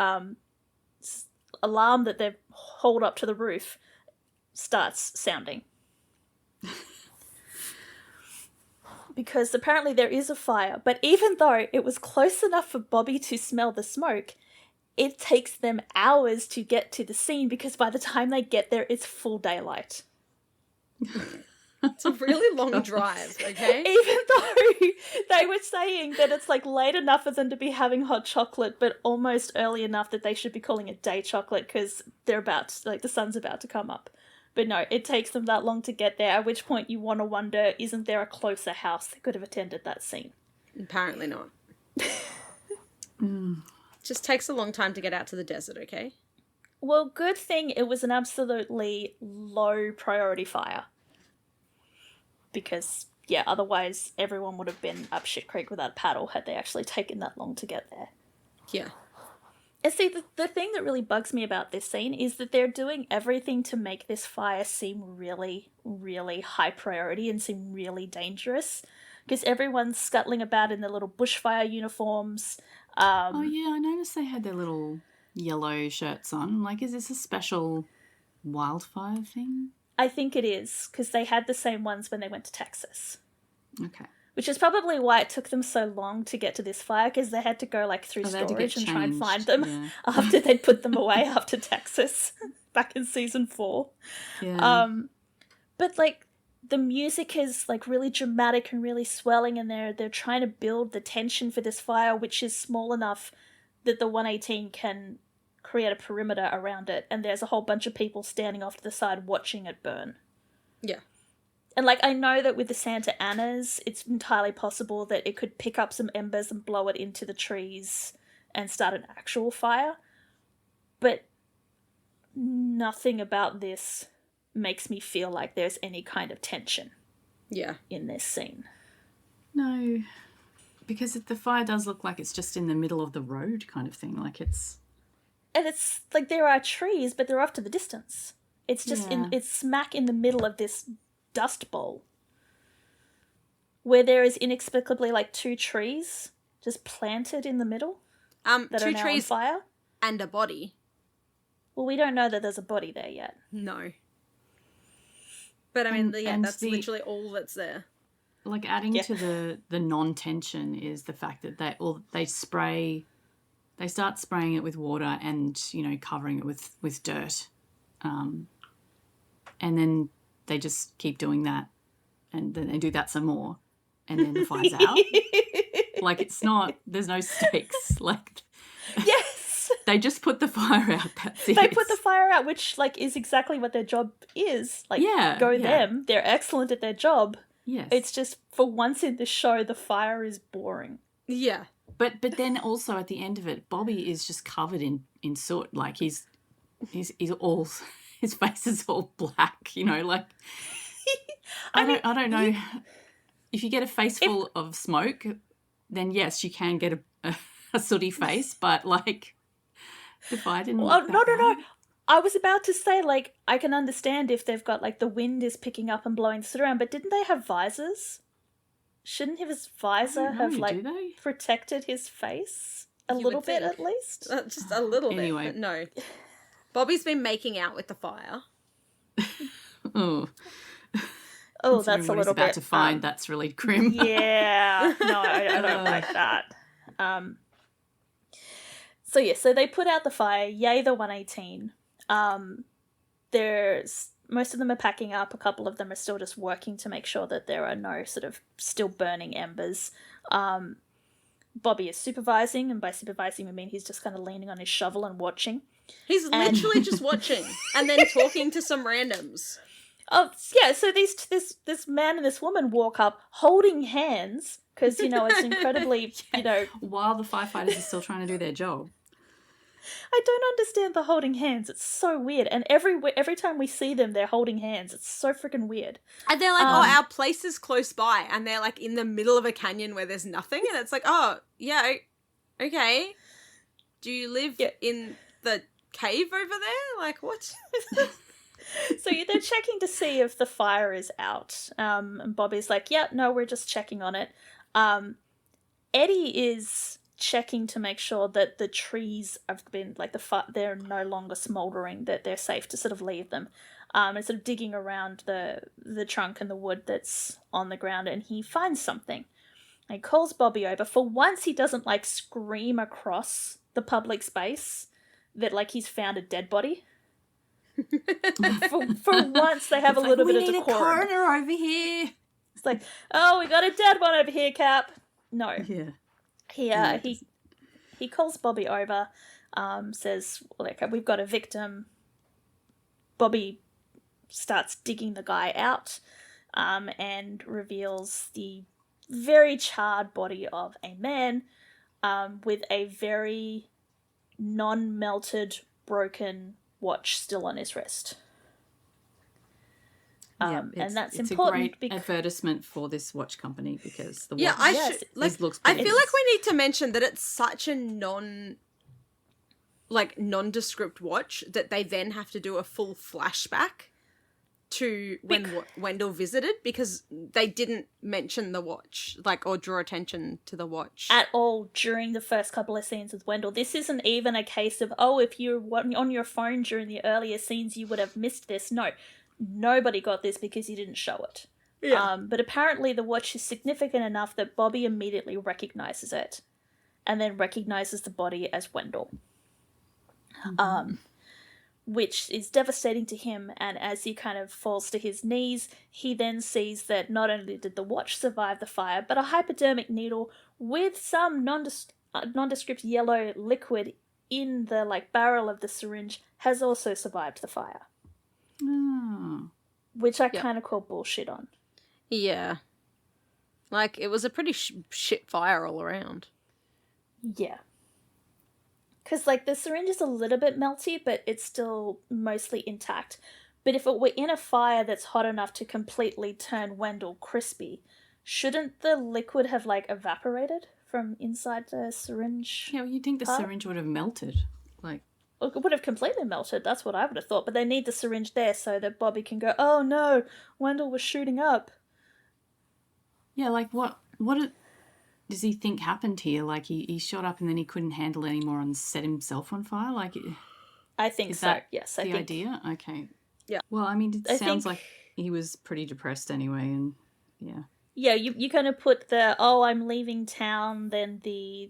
alarm that they've hauled up to the roof starts sounding. Because apparently there is a fire, but even though it was close enough for Bobby to smell the smoke, it takes them hours to get to the scene because by the time they get there, it's full daylight. It's a really long drive, okay? Even though they were saying that it's like late enough for them to be having hot chocolate, but almost early enough that they should be calling it day chocolate because they're about, like, the sun's about to come up. But no, it takes them that long to get there, at which point you want to wonder, isn't there a closer house that could have attended that scene? Apparently not. Just takes a long time to get out to the desert, okay? Well, good thing it was an absolutely low priority fire. Because, yeah, otherwise everyone would have been up shit creek without a paddle had they actually taken that long to get there. Yeah. And see, the thing that really bugs me about this scene is that they're doing everything to make this fire seem really, really high priority and seem really dangerous. Because everyone's scuttling about in their little bushfire uniforms. Oh, yeah, I noticed they had their little yellow shirts on. Like, is this a special wildfire thing? I think it is, because they had the same ones when they went to Texas. Okay. Which is probably why it took them so long to get to this fire, because they had to go like through storage and try and find them after they'd put them away after Texas back in season 4. Yeah. But like the music is like really dramatic and really swelling, and they're trying to build the tension for this fire, which is small enough that the 118 can create a perimeter around it, and there's a whole bunch of people standing off to the side watching it burn. Yeah. And, like, I know that with the Santa Anas, it's entirely possible that it could pick up some embers and blow it into the trees and start an actual fire. But nothing about this makes me feel like there's any kind of tension in this scene. No, because the fire does look like it's just in the middle of the road kind of thing. Like it's... And it's, like, there are trees, but they're off to the distance. It's just, it's smack in the middle of this dust bowl where there is inexplicably like 2 trees just planted in the middle that 2 are now trees on fire and a body. Well, we don't know that there's a body there yet. No, but I mean, that's literally all that's there. Like adding to the non-tension is the fact that they start spraying it with water and covering it with dirt, and then they just keep doing that, and then they do that some more, and then the fire's out. Like, it's not, there's no stakes. Like, yes, they just put the fire out. That's it. They put the fire out, which like is exactly what their job is. Like, them. They're excellent at their job. Yes, it's just for once in the show, the fire is boring. Yeah, but then also at the end of it, Bobby is just covered in soot. Like he's all. His face is all black, like. I don't know. If you get a face full of smoke, then yes, you can get a sooty face. But like, if I didn't. Well, no. I was about to say, like, I can understand if they've got like the wind is picking up and blowing soot around, but didn't they have visors? shouldn't his I visor don't have know, like do they? protected his face a You little would bit think. at least? Just a little Anyway. bit, but no. Bobby's been making out with the fire. Oh, Oh, considering that's a what he's little about bit. to find. That's really grim. Yeah, no, I don't like that. So yeah, so they put out the fire. Yay, the 118. There's most of them are packing up. A couple of them are still just working to make sure that there are no sort of still burning embers. Bobby is supervising, and by supervising we mean he's just kind of leaning on his shovel and watching. He's And- literally just watching and then talking to some randoms. Oh yeah, so this man and this woman walk up holding hands because it's incredibly While the firefighters are still trying to do their job. I don't understand the holding hands. It's so weird, and every time we see them, they're holding hands. It's so freaking weird. And they're like, oh, our place is close by. And they're like in the middle of a canyon where there's nothing. And it's like, oh, yeah, okay. Do you live in the cave over there? Like, what? So they're checking to see if the fire is out. And Bobby's like, yeah, no, we're just checking on it. Eddie is checking to make sure that the trees have been, like, they're no longer smouldering, that they're safe to sort of leave them. And sort of digging around the trunk and the wood that's on the ground, and he finds something. And he calls Bobby over. For once, he doesn't, like, scream across the public space that, like, he's found a dead body. for once, they have It's a little like, bit of we need decorum. a coroner over here. It's like, oh, we got a dead one over here, Cap. No. Yeah. He calls Bobby over, says, like, we've got a victim. Bobby starts digging the guy out, and reveals the very charred body of a man, with a very non-melted, broken watch still on his wrist. And that's it's important a great advertisement for this watch company because the watch looks I pretty. feel like we need to mention that it's such a nondescript watch that they then have to do a full flashback to when Wendell visited because they didn't mention the watch, like, or draw attention to the watch at all during the first couple of scenes with Wendell. This isn't even a case of, oh, if you're on your phone during the earlier scenes, you would have missed this. No, nobody got this because you didn't show it. Yeah. But apparently the watch is significant enough that Bobby immediately recognizes it and then recognizes the body as Wendell. Which is devastating to him, and as he kind of falls to his knees, he then sees that not only did the watch survive the fire, but a hypodermic needle with some nondescript yellow liquid in the, like, barrel of the syringe has also survived the fire. Oh. Which I kind of call bullshit on. Yeah. Like, it was a pretty shit fire all around. Yeah. Because, like, the syringe is a little bit melty, but it's still mostly intact. But if it were in a fire that's hot enough to completely turn Wendell crispy, shouldn't the liquid have, like, evaporated from inside the syringe? Yeah, well, you'd think the syringe would have melted. Like, Well, it would have completely melted, that's what I would have thought. But they need the syringe there so that Bobby can go, oh no, Wendell was shooting up. yeah, like what does he think happened here? Like he shot up and then he couldn't handle it anymore and set himself on fire? Like, I think is so, that yes. the idea? Okay. Yeah. Well, I mean, it sounds think- like he was pretty depressed anyway, and yeah. Yeah, you kind of put the, oh, I'm leaving town, then the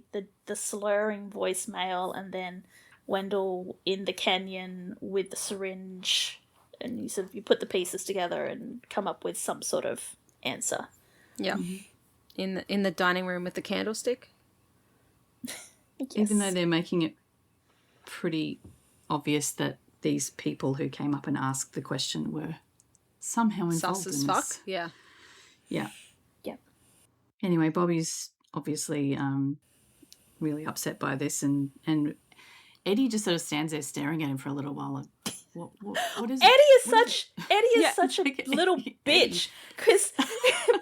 slurring voicemail, and then Wendell in the canyon with the syringe, and you put the pieces together and come up with some sort of answer. Yeah. In the dining room with the candlestick. Yes. Even though they're making it pretty obvious that these people who came up and asked the question were somehow involved Sus in as this. fuck. Yeah. Yeah. Yeah. Anyway, Bobby's obviously really upset by this, and Eddie just sort of stands there staring at him for a little while. Like, what is Eddie is such a little bitch because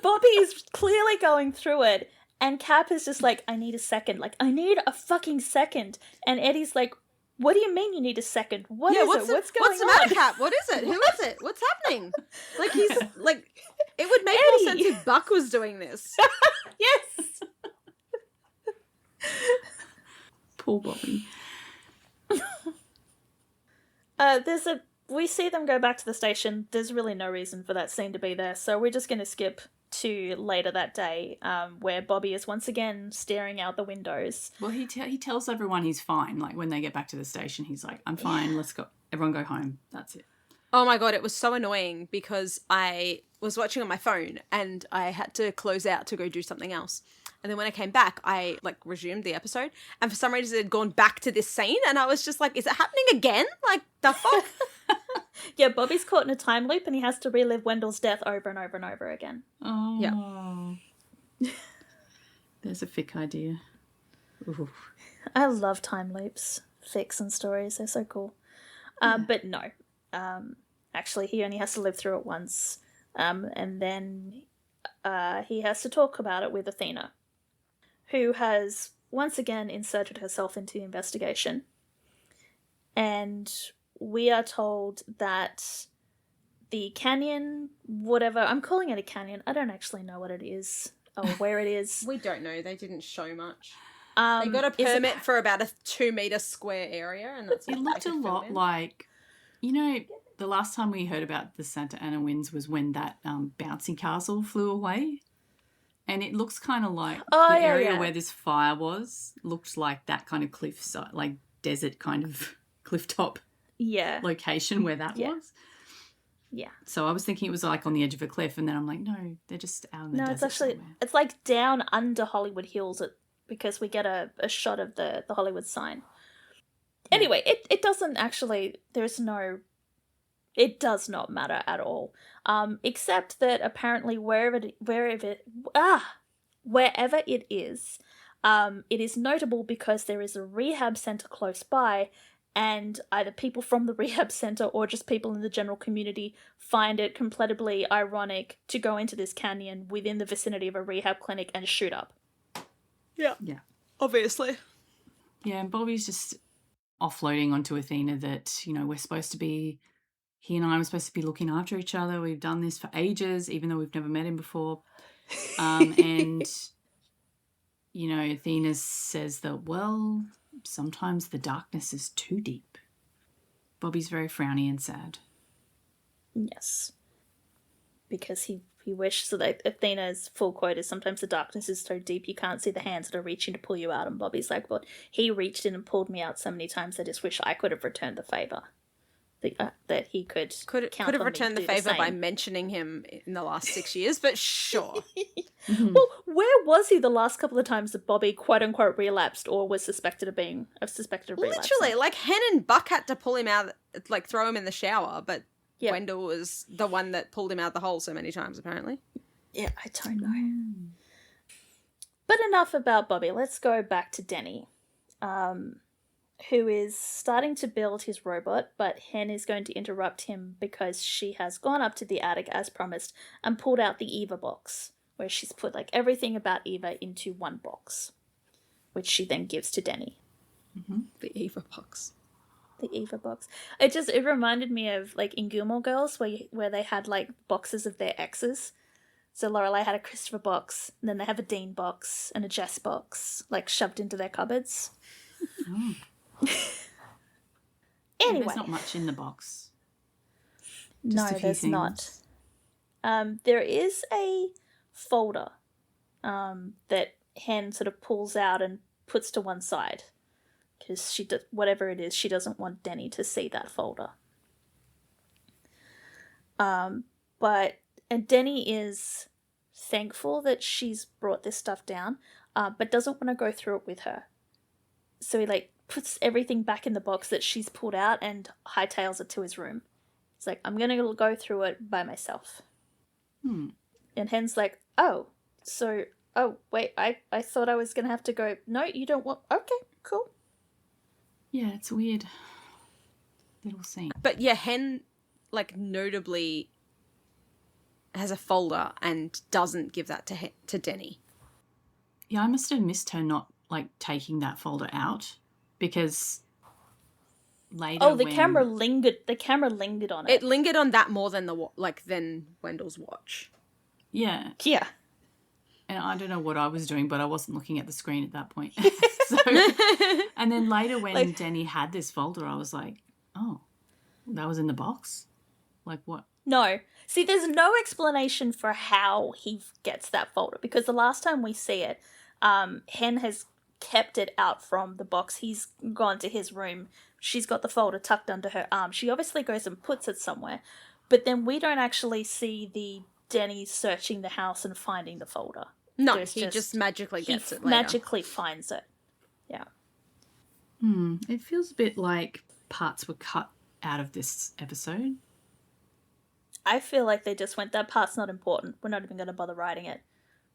Bobby is clearly going through it, and Cap is just like, I need a second. Like, I need a fucking second. And Eddie's like, What do you mean you need a second? What is it? What's going what's the on? matter, Cat? What is it? Who is it? What's happening? Like, he's like, it would make Eddie. more sense if Buck was doing this. Yes. Poor Bobby. We see them go back to the station. There's really no reason for that scene to be there, so we're just going to skip to later that day, where Bobby is once again staring out the windows. Well, he tells everyone he's fine. Like, when they get back to the station, he's like, I'm fine, let's go. Everyone go home. That's it. Oh my God, it was so annoying because I was watching on my phone and I had to close out to go do something else. And then when I came back, I like resumed the episode, and for some reason it had gone back to this scene, and I was just like, is it happening again? Like, the fuck? Yeah, Bobby's caught in a time loop and he has to relive Wendell's death over and over and over again. Oh. Yeah. There's a fic idea. Ooh. I love time loops, fics and stories. They're so cool. But no. Actually, he only has to live through it once. And then he has to talk about it with Athena, who has once again inserted herself into the investigation. And we are told that the canyon, whatever, I'm calling it a canyon. I don't actually know what it is or where it is. We don't know. They didn't show much. They got a permit for about a 2-meter square area, and that's It looked a lot like, you know, the last time we heard about the Santa Ana winds was when that bouncy castle flew away. And it looks kind of like the area where this fire was looked like that kind of cliffside, like desert kind of cliff top location where that was. Yeah. So I was thinking it was like on the edge of a cliff, and then I'm like, no, they're just out in the desert. No, it's actually somewhere. It's like down under Hollywood Hills because we get a shot of the Hollywood sign. Yeah. Anyway, it doesn't actually, it does not matter at all. Except that apparently wherever it is, it is notable because there is a rehab center close by, and either people from the rehab center or just people in the general community find it completely ironic to go into this canyon within the vicinity of a rehab clinic and shoot up. Yeah. Yeah. Obviously. Yeah, and Bobby's just offloading onto Athena that, you know, he and I were supposed to be looking after each other. We've done this for ages, even though we've never met him before. And, you know, Athena says that, well, sometimes the darkness is too deep. Bobby's very frowny and sad. Yes. Because he wished, so that Athena's full quote is, sometimes the darkness is so deep you can't see the hands that are reaching to pull you out. And Bobby's like, well, he reached in and pulled me out so many times, I just wish I could have returned the favour. That he could have returned the favour by mentioning him in the last 6 years, but sure. Well, where was he the last couple of times that Bobby quote unquote relapsed or was suspected of relapsing? Literally, like Hen and Buck had to pull him out, like throw him in the shower, but Wendell was the one that pulled him out the hole so many times, apparently. Yeah, I don't know. But enough about Bobby. Let's go back to Denny. Who is starting to build his robot, but Hen is going to interrupt him because she has gone up to the attic as promised and pulled out the Eva box, where she's put like everything about Eva into one box, which she then gives to Denny. Mm-hmm. The Eva box. The Eva box. It reminded me of like in Gilmore Girls where they had like boxes of their exes. So Lorelai had a Christopher box, and then they have a Dean box and a Jess box, like shoved into their cupboards. Oh. Anyway. There's not much in the box. No, there's not. There is a folder that Hen sort of pulls out and puts to one side because whatever it is, she doesn't want Denny to see that folder. And Denny is thankful that she's brought this stuff down, but doesn't want to go through it with her. So he puts everything back in the box that she's pulled out and hightails it to his room. He's like, I'm going to go through it by myself. And Hen's like, wait, I thought I was going to have to go. No, you don't want. Okay, cool. Yeah, it's a weird little scene. But yeah, Hen, notably has a folder and doesn't give that to Denny. Yeah, I must have missed her not, taking that folder out because later. Oh, the when, camera lingered. The camera lingered on It it. lingered on that more than than Wendell's watch. Yeah, Yeah. and I don't know what I was doing, but I wasn't looking at the screen at that point. So, and then later when Like- Denny had this folder, I was like, oh, that was in the box? Like what? No. See, there's no explanation for how he gets that folder because the last time we see it, Hen has kept it out from the box. He's gone to his room. She's got the folder tucked under her arm. She obviously goes and puts it somewhere, but then we don't actually see the Denny searching the house and finding the folder. No, There's he just magically He gets it later. magically finds it. Yeah. It feels a bit like parts were cut out of this episode. I feel like they just went, that part's not important. We're not even going to bother writing it.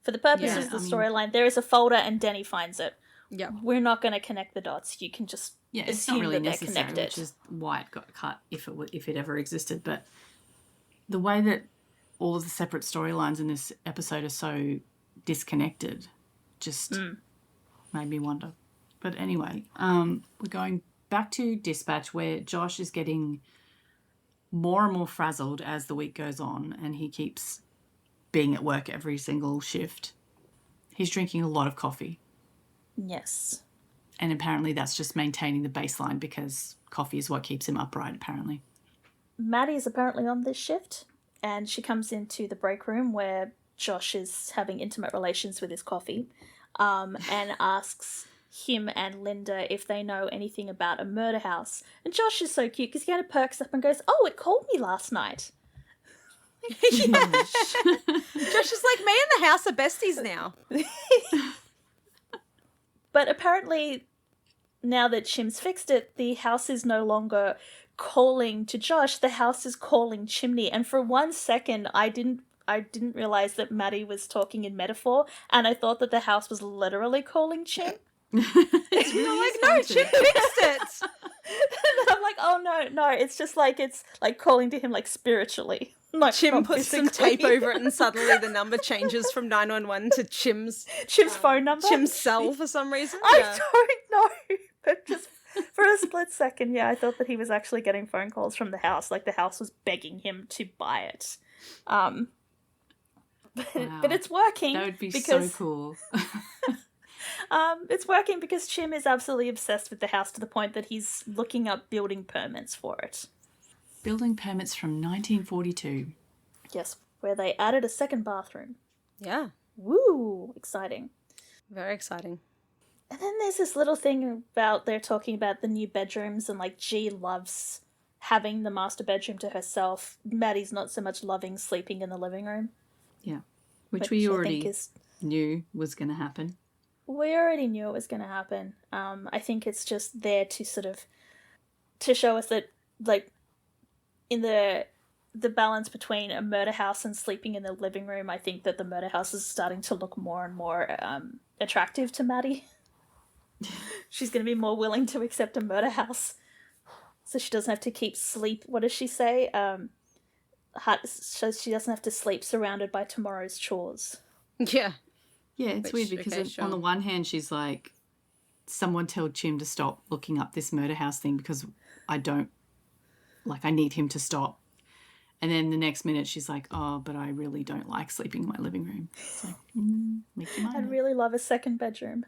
For the purposes Yeah, of the I mean- storyline, there is a folder and Denny finds it. Yeah. We're not going to connect the dots. You can just Yeah, it's assume not really that they're necessary, connected. which is why it got cut if it ever existed. But the way that all of the separate storylines in this episode are so disconnected just made me wonder. But anyway, we're going back to dispatch where Josh is getting more and more frazzled as the week goes on, and he keeps being at work every single shift. He's drinking a lot of coffee. Yes. And apparently that's just maintaining the baseline because coffee is what keeps him upright, apparently. Maddie is apparently on this shift, and she comes into the break room where Josh is having intimate relations with his coffee, and asks him and Linda if they know anything about a murder house. And Josh is so cute because he kind of perks up and goes, "Oh, it called me last night." Josh is like, me and the house are besties now. But apparently, now that Chim's fixed it, the house is no longer calling to Josh. The house is calling Chimney. And for 1 second, I didn't realize that Maddie was talking in metaphor, and I thought that the house was literally calling Chim. It's You're like, no, Chim fixed it. And I'm like, oh no, it's just like it's like calling to him like spiritually. Like Chim not puts some physically. tape over it and suddenly the number changes from 911 to Chim's phone number. Chim's cell for some reason. I Yeah. don't know, but just for a split second, yeah, I thought that he was actually getting phone calls from the house, like the house was begging him to buy it. But Wow. it's working. That would be because, so cool. it's working because Chim is absolutely obsessed with the house to the point that he's looking up building permits for it. Building permits from 1942. Yes, where they added a second bathroom. Yeah. Woo! Exciting. Very exciting. And then there's this little thing about they're talking about the new bedrooms and like G loves having the master bedroom to herself. Maddie's not so much loving sleeping in the living room. Yeah. Which which we I already think is knew was going to happen. we already knew it was going to happen. I think it's just there to sort of to show us that like in the balance between a murder house and sleeping in the living room, I think that the murder house is starting to look more and more attractive to Maddie. She's going to be more willing to accept a murder house, so she doesn't have to keep sleep. What does she say? So she doesn't have to sleep surrounded by tomorrow's chores. Yeah. Yeah, it's Which, weird because okay, sure. on the one hand, she's like, someone tell Chim to stop looking up this murder house thing because I need him to stop. And then the next minute she's like, oh, but I really don't like sleeping in my living room. It's like, make your mind I'd up. really love a second bedroom.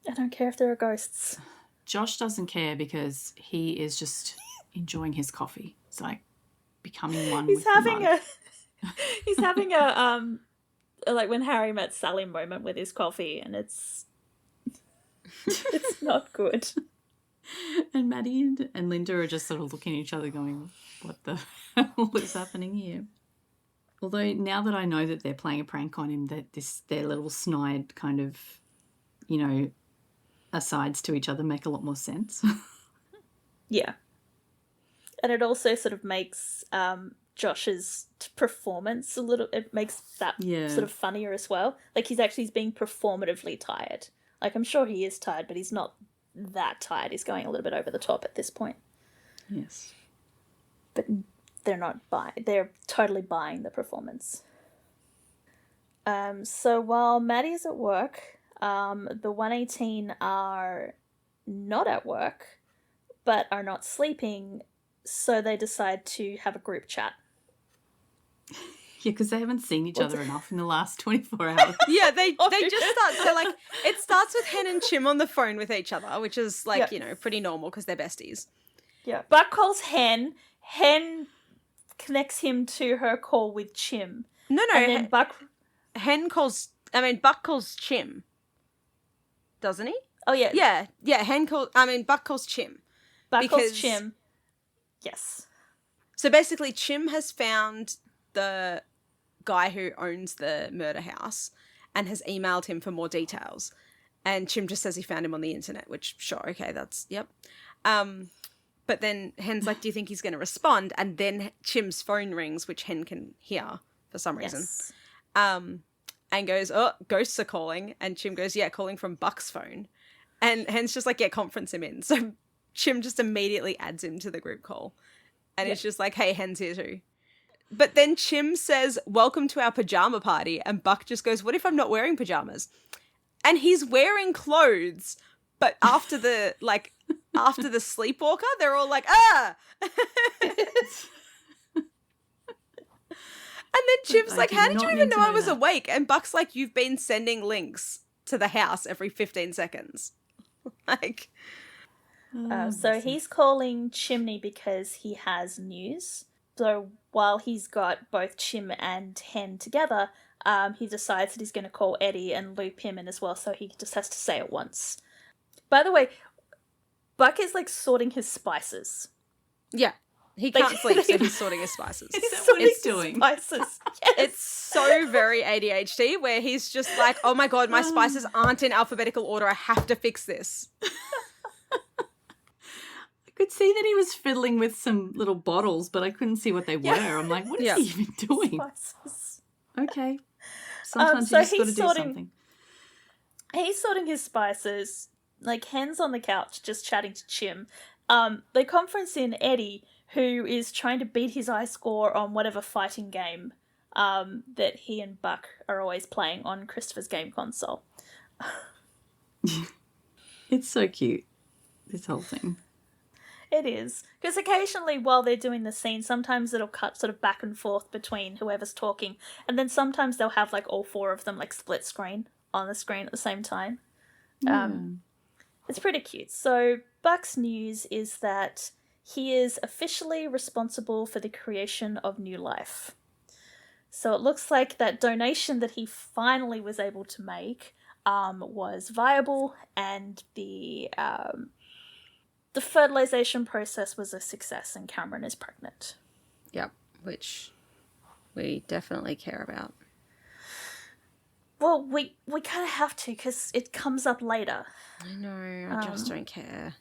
I don't care if there are ghosts. Josh doesn't care because he is just enjoying his coffee. It's like becoming one He's with having the mug. he's having a like when Harry met Sally moment with his coffee, and it's not good. And Maddie and Linda are just sort of looking at each other going, what the hell is happening here? Although now that I know that they're playing a prank on him, that their little snide kind of, asides to each other make a lot more sense. Yeah. And it also sort of makes Josh's performance it makes that Yeah. sort of funnier as well. Like he's being performatively tired. Like I'm sure he is tired, but he's not that tired. He's going a little bit over the top at this point. Yes. But they're totally buying the performance. So while Maddie's at work, the 118 are not at work. but are not sleeping, so they decide to have a group chat. Yeah, because they haven't seen each other enough in the last 24 hours. Yeah, they just start. So like, it starts with Hen and Chim on the phone with each other, which is like pretty normal because they're besties. Yeah. Buck calls Hen. Hen connects him to her call with Chim. No, And then Buck calls Chim. Doesn't he? Oh yeah. Buck calls Chim. Buck calls Chim. Yes. So basically Chim has found the guy who owns the murder house and has emailed him for more details. And Chim just says he found him on the internet, which sure, okay, that's yep. But then Hen's like, do you think he's going to respond? And then Chim's phone rings, which Hen can hear for some reason. Yes. And goes, oh, ghosts are calling. And Chim goes, yeah, calling from Buck's phone. And Hen's just like, yeah, conference him in. So Chim just immediately adds him to the group call. And it's just like, hey, Hen's here too. But then Chim says, welcome to our pajama party. And Buck just goes, what if I'm not wearing pajamas? And he's wearing clothes. But after the sleepwalker, they're all like, ah! And then Chim's like, how did you even know I was awake? And Buck's like, you've been sending links to the house every 15 seconds. Like... So he's calling Chimney because he has news. So while he's got both Chim and Hen together, he decides that he's going to call Eddie and loop him in as well, so he just has to say it once. By the way, Buck is like sorting his spices. Yeah. He can't sleep, so he's sorting his spices. Is that what he's doing? Spices. Yes. It's so very ADHD, where he's just like, oh my god, my spices aren't in alphabetical order. I have to fix this. I could see that he was fiddling with some little bottles, but I couldn't see what they were. I'm like, what is he even doing? Spices. Okay. Sometimes you just got to do something. He's sorting his spices. Like, Hen's on the couch just chatting to Chim. They conference in Eddie, who is trying to beat his eye score on whatever fighting game that he and Buck are always playing on Christopher's game console. It's so cute, this whole thing. It is. Because occasionally while they're doing the scene, sometimes it'll cut sort of back and forth between whoever's talking. And then sometimes they'll have like all four of them like split screen on the screen at the same time. It's pretty cute. So Buck's news is that he is officially responsible for the creation of new life. So it looks like that donation that he finally was able to make was viable, and the fertilization process was a success, and Cameron is pregnant. Yep, which we definitely care about. Well, we kind of have to, because it comes up later. I know, I just don't care.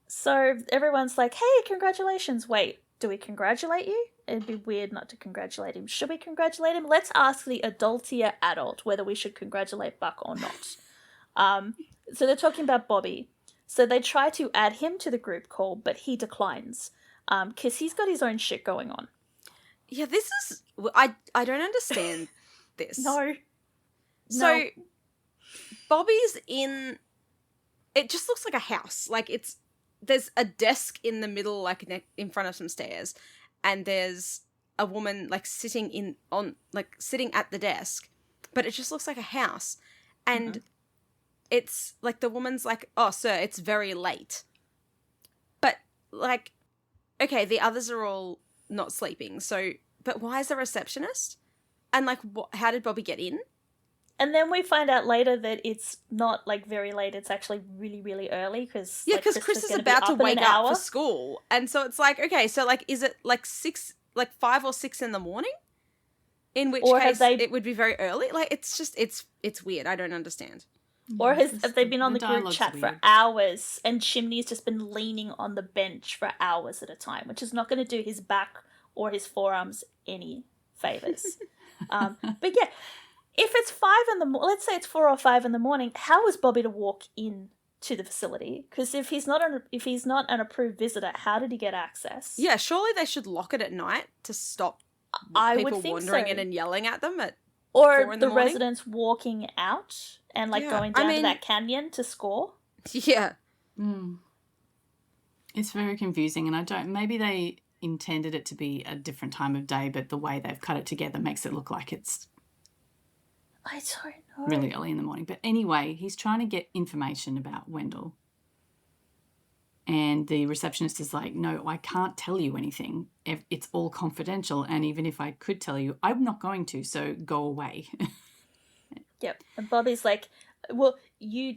So everyone's like, hey, congratulations. Wait, do we congratulate you? It'd be weird not to congratulate him. Should we congratulate him? Let's ask the adultier adult whether we should congratulate Buck or not. So they're talking about Bobby. So they try to add him to the group call, but he declines because he's got his own shit going on. Yeah, this is... I don't understand this. No. So, Bobby's in... It just looks like a house. Like, there's a desk in the middle, like, in front of some stairs, and there's a woman, like, sitting at the desk, but it just looks like a house. And it's, like, the woman's like, oh, sir, it's very late. But, like, okay, the others are all not sleeping, so... But why is there a receptionist? And, like, how did Bobby get in? And then we find out later that it's not, like, very late. It's actually really, really early because... Yeah, because Chris is about to wake up for school. And so it's like, okay, so, like, is it, like, 5 or 6 in the morning? In which case, it would be very early. Like, it's just, it's weird. I don't understand. Or have they been on the group chat for hours and Chimney's just been leaning on the bench for hours at a time, which is not going to do his back or his forearms any favours. But yeah... If it's 5 in the morning, let's say it's 4 or 5 in the morning, how is Bobby to walk in to the facility? Because if he's not an approved visitor, how did he get access? Yeah, surely they should lock it at night to stop people wandering in and yelling at them at 4 in the morning. Residents walking out and going down to that canyon to score. Yeah. It's very confusing, and maybe they intended it to be a different time of day, but the way they've cut it together makes it look like it's I don't know. really early in the morning. But anyway, he's trying to get information about Wendell. And the receptionist is like, no, I can't tell you anything. It's all confidential. And even if I could tell you, I'm not going to, so go away. Yep. And Bobby's like, well, you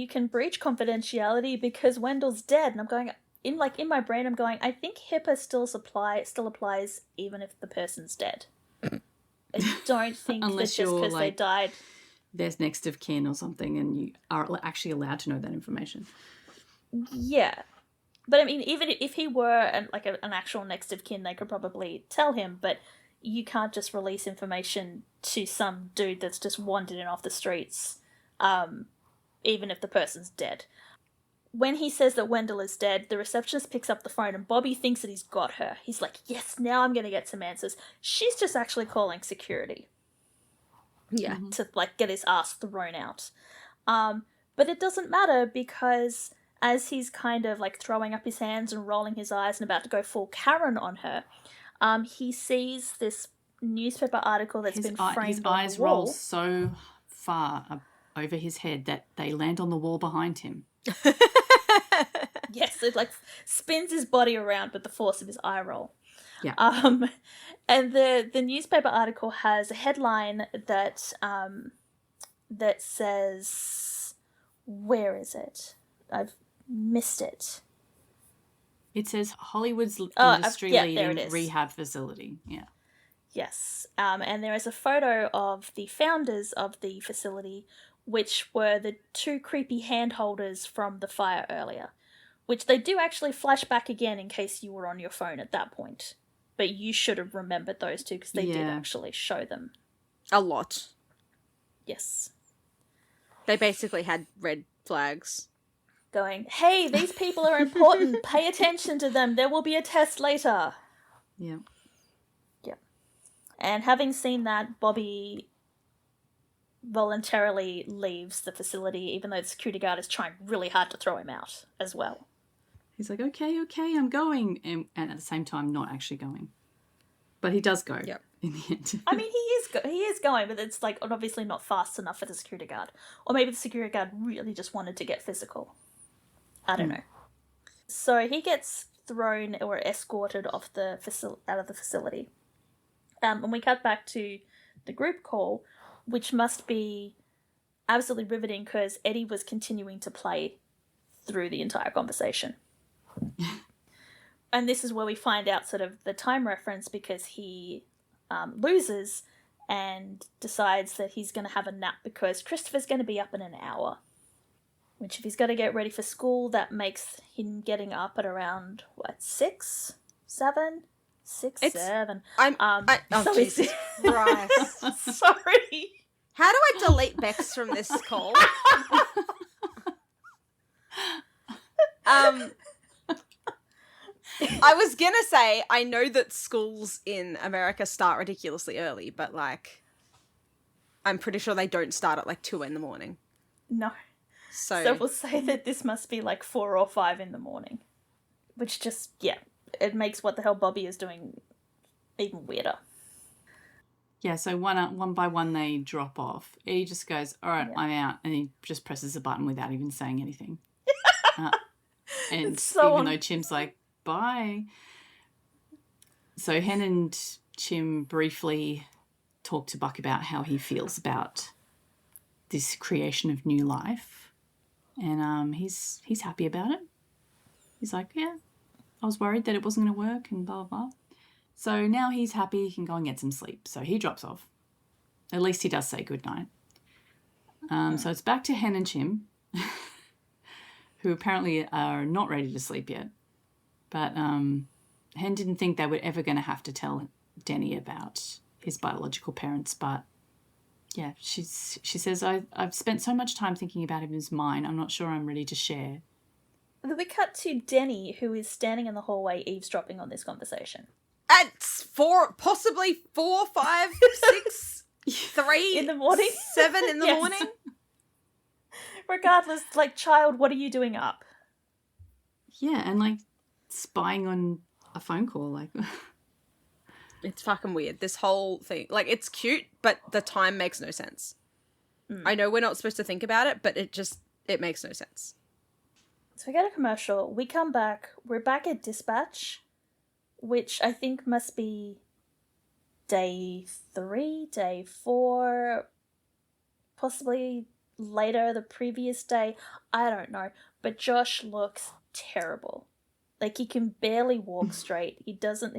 can breach confidentiality because Wendell's dead. And I'm going, in my brain, I'm going, I think HIPAA still applies even if the person's dead. I don't think Unless that just you're, because they died. There's next of kin or something, and you are actually allowed to know that information. Yeah. But I mean, even if he were an actual next of kin, they could probably tell him, but you can't just release information to some dude that's just wandered in off the streets, even if the person's dead. When he says that Wendell is dead, the receptionist picks up the phone and Bobby thinks that he's got her. He's like, yes, now I'm going to get some answers. She's just actually calling security. Yeah. To, get his ass thrown out. But it doesn't matter because as he's kind of, throwing up his hands and rolling his eyes and about to go full Karen on her, he sees this newspaper article that's been framed his on the eyes wall. roll so far over his head that they land on the wall behind him. Yes, it spins his body around with the force of his eye roll. Yeah. And the newspaper article has a headline that that says, where is it? I've missed it. It says Hollywood's there industry-leading it is. rehab facility. Yeah. Yes. And there is a photo of the founders of the facility, which were the two creepy handholders from the fire earlier, which they do actually flash back again in case you were on your phone at that point. But you should have remembered those two because they did actually show them. A lot. Yes. They basically had red flags. Going, hey, these people are important. Pay attention to them. There will be a test later. Yeah. Yeah. And having seen that, Bobby voluntarily leaves the facility, even though the security guard is trying really hard to throw him out as well. He's like, okay, I'm going. And at the same time, not actually going. But he does go in the end. I mean, he is going, but it's obviously not fast enough for the security guard. Or maybe the security guard really just wanted to get physical. I don't know. So he gets thrown or escorted off out of the facility. And we cut back to the group call, which must be absolutely riveting because Eddie was continuing to play through the entire conversation. And this is where we find out sort of the time reference because he loses and decides that he's going to have a nap because Christopher's going to be up in an hour. Which if he's got to get ready for school, that makes him getting up at around, 6, 7? 6, 7. Oh, Jesus Christ. Sorry. How do I delete Bex from this call? I was gonna say, I know that schools in America start ridiculously early, but I'm pretty sure they don't start at 2 in the morning. No. So we'll say that this must be 4 or 5 in the morning. Which just, it makes what the hell Bobby is doing even weirder. Yeah, so one by one they drop off. He just goes, all right, I'm out. And he just presses a button without even saying anything. And even though Chim's like, bye. So Hen and Chim briefly talk to Buck about how he feels about this creation of new life. And he's happy about it. He's like, yeah, I was worried that it wasn't going to work and blah, blah, blah. So now he's happy, he can go and get some sleep. So he drops off. At least he does say goodnight. So it's back to Hen and Chim, who apparently are not ready to sleep yet. But Hen didn't think they were ever going to have to tell Denny about his biological parents, but yeah, she says, I've spent so much time thinking about him as mine, I'm not sure I'm ready to share. We cut to Denny, who is standing in the hallway eavesdropping on this conversation. At 4, possibly 4, 5, 6, 3 in the morning? 7 in the morning? Regardless, child, what are you doing up? Yeah, and spying on a phone call. Like, It's fucking weird. This whole thing. Like, it's cute, but the time makes no sense. I know we're not supposed to think about it, but it makes no sense. So we get a commercial. We come back. We're back at dispatch, which I think must be day 3, day 4, possibly later the previous day. I don't know. But Josh looks terrible. Like, he can barely walk straight. He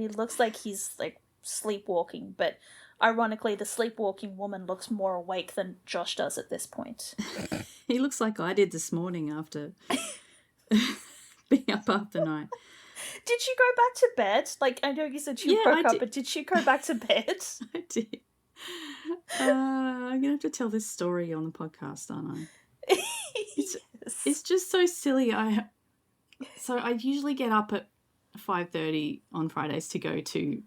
looks like he's, like, sleepwalking, but ironically, the sleepwalking woman looks more awake than Josh does at this point. he looks like I did this morning after being up half the night. Did you go back to bed? Like, I know you said you woke up, but did you go back to bed? I did. I'm going to have to tell this story on the podcast, aren't I? Yes. It's just so silly. So I usually get up at 5:30 on Fridays to go to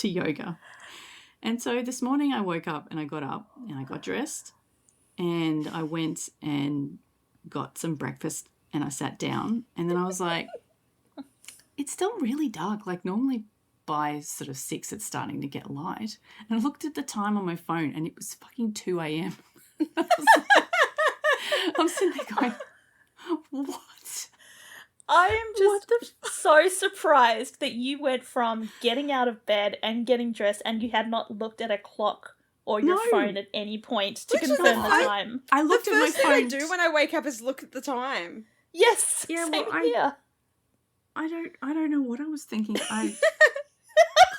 yoga. And so this morning I woke up and I got up and I got dressed and I went and got some breakfast and I sat down and then I was like, it's still really dark. Like, normally by sort of 6 it's starting to get light. And I looked at the time on my phone and it was fucking 2 a.m. I'm sitting there going, what? I am just so surprised that you went from getting out of bed and getting dressed and you had not looked at a clock or your phone at any point to confirm the time. I looked at my phone. The first thing I do when I wake up is look at the time. Yes, Yeah, same well, here. I don't know what I was thinking.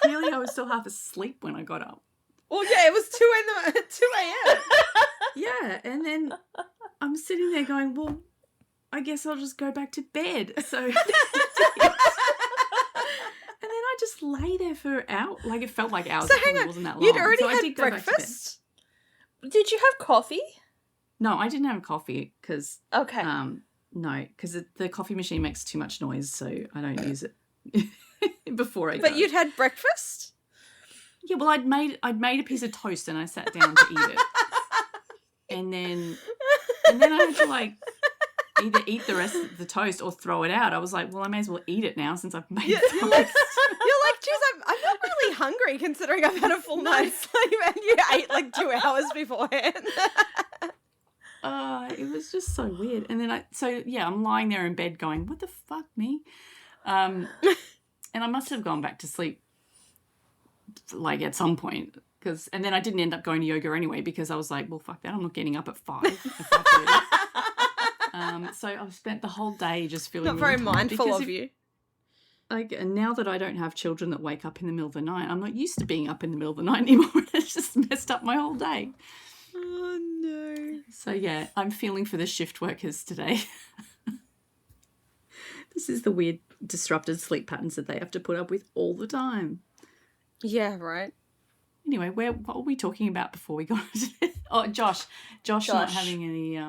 Clearly I was still half asleep when I got up. Well, yeah, it was 2 a.m. Yeah, and then I'm sitting there going, well, I guess I'll just go back to bed. So, and then I just lay there for hours. Like, it felt like hours. So it hang probably on, wasn't that long. you'd already So I had did go back to bed. breakfast? Did you have coffee? No, I didn't have coffee because Okay. no, because the coffee machine makes too much noise, so I don't use it before I go. But you'd had breakfast? Yeah, well, I'd made a piece of toast and I sat down to eat it, and then I had to like either eat the rest of the toast or throw it out. I was like, well, I may as well eat it now since I've made You're toast. like, geez, I'm not really hungry considering I've had a full night's sleep and you ate like 2 hours beforehand. It was just so weird. And then I'm lying there in bed going, what the fuck, me? And I must have gone back to sleep like at some point. And then I didn't end up going to yoga anyway because I was like, well, fuck that. I'm not getting up at 5. So I've spent the whole day just feeling Not very really tired mindful because of you. Like, and now that I don't have children that wake up in the middle of the night, I'm not used to being up in the middle of the night anymore. It's just messed up my whole day. Oh, no. So, yeah, I'm feeling for the shift workers today. This is the weird disrupted sleep patterns that they have to put up with all the time. Yeah, right. Anyway, what were we talking about before we got into it? Oh, Josh not having any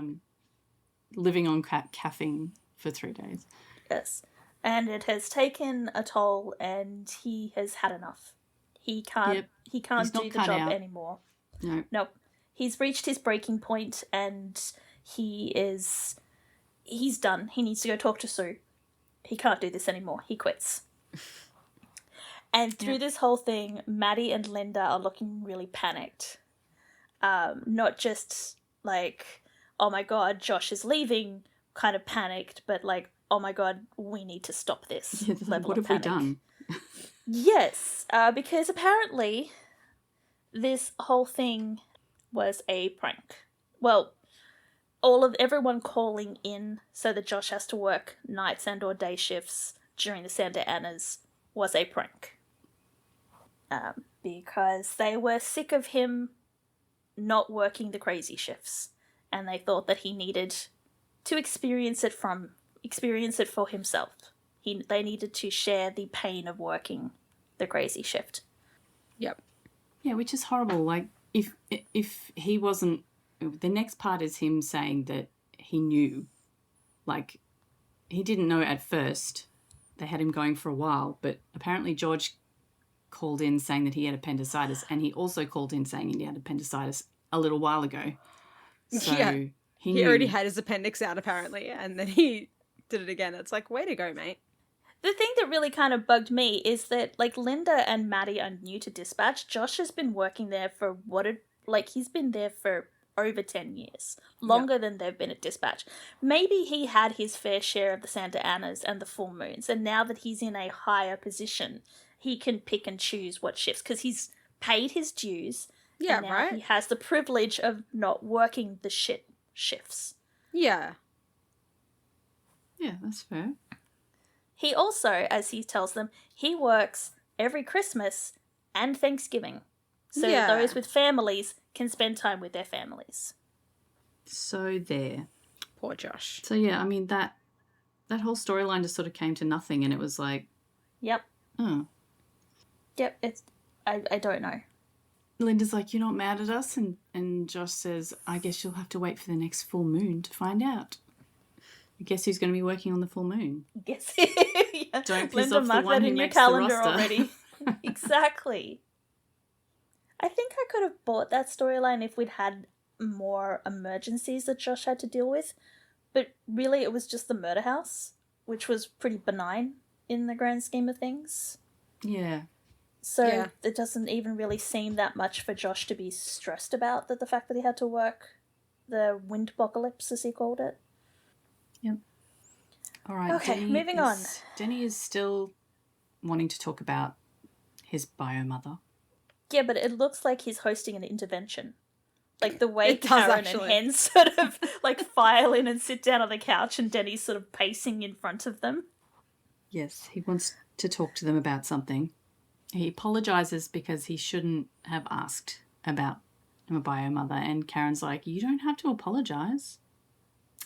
living on caffeine for 3 days. Yes. And it has taken a toll and he has had enough. He can't He's do the job anymore. No. Nope. He's reached his breaking point and he's done. He needs to go talk to Sue. He can't do this anymore. He quits. And through this whole thing, Maddie and Linda are looking really panicked. Not just like, oh my god, Josh is leaving, kind of panicked, but like, oh my god, we need to stop this level what of have panic. we done? Yes, because apparently this whole thing was a prank. Well, everyone calling in so that Josh has to work nights and or day shifts during the Santa Anas was a prank. Because they were sick of him not working the crazy shifts, and they thought that he needed to experience it for himself. They needed to share the pain of working the crazy shift. Yep. Yeah, which is horrible. Like, if he wasn't... The next part is him saying that he knew. Like, he didn't know at first. They had him going for a while, but apparently George called in saying that he had appendicitis, and he also called in saying he had appendicitis a little while ago. So Yeah. he He knew. already had his appendix out, apparently, and then he did it again. It's like, way to go, mate. The thing that really kind of bugged me is that, like, Linda and Maddie are new to Dispatch. Josh has been working there for he's been there for over 10 years. Longer than they've been at Dispatch. Maybe he had his fair share of the Santa Anas and the full moons, and now that he's in a higher position, he can pick and choose what shifts, because he's paid his dues. Yeah, and now right? he has the privilege of not working the shit shifts. Yeah. Yeah, that's fair. He also, as he tells them, he works every Christmas and Thanksgiving. So Yeah. those with families can spend time with their families. So there. Poor Josh. So yeah, I mean that whole storyline just sort of came to nothing, and it was like, Yep. oh. Yep, it's... I don't know. Linda's like, you're not mad at us? And Josh says, I guess you'll have to wait for the next full moon to find out. I guess who's going to be working on the full moon? Guess yeah. Don't piss Linda, off the mark one that who in your makes the calendar roster. already. Exactly. I think I could have bought that storyline if we'd had more emergencies that Josh had to deal with. But really, it was just the murder house, which was pretty benign in the grand scheme of things. Yeah. So Yeah. it doesn't even really seem that much for Josh to be stressed about, that the fact that he had to work the wind apocalypse, as he called it. Yep. All right. Okay, moving on. Denny is still wanting to talk about his bio mother. Yeah, but it looks like he's hosting an intervention. Like the way It does, Karen actually. and Hen sort of like file in and sit down on the couch, and Denny's sort of pacing in front of them. Yes, he wants to talk to them about something. He apologizes because he shouldn't have asked about a bio mother, and Karen's like, you don't have to apologize.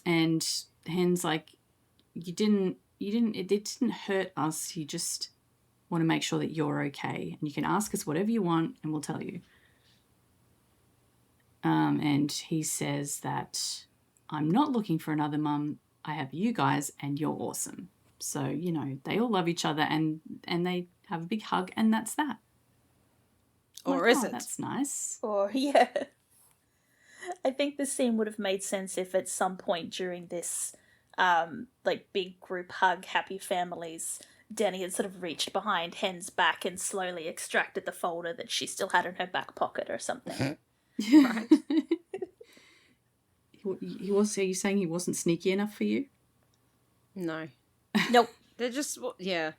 And Hen's like, it didn't hurt us. You just want to make sure that you're okay, and you can ask us whatever you want and we'll tell you. And he says that I'm not looking for another mum. I have you guys and you're awesome. So, you know, they all love each other and they have a big hug, and that's that. Or Like, is oh, it? That's nice. Or, yeah. I think this scene would have made sense if at some point during this, like, big group hug, happy families, Denny had sort of reached behind Hen's back and slowly extracted the folder that she still had in her back pocket or something. Right. He was. Are you saying he wasn't sneaky enough for you? No. Nope. They're just, yeah.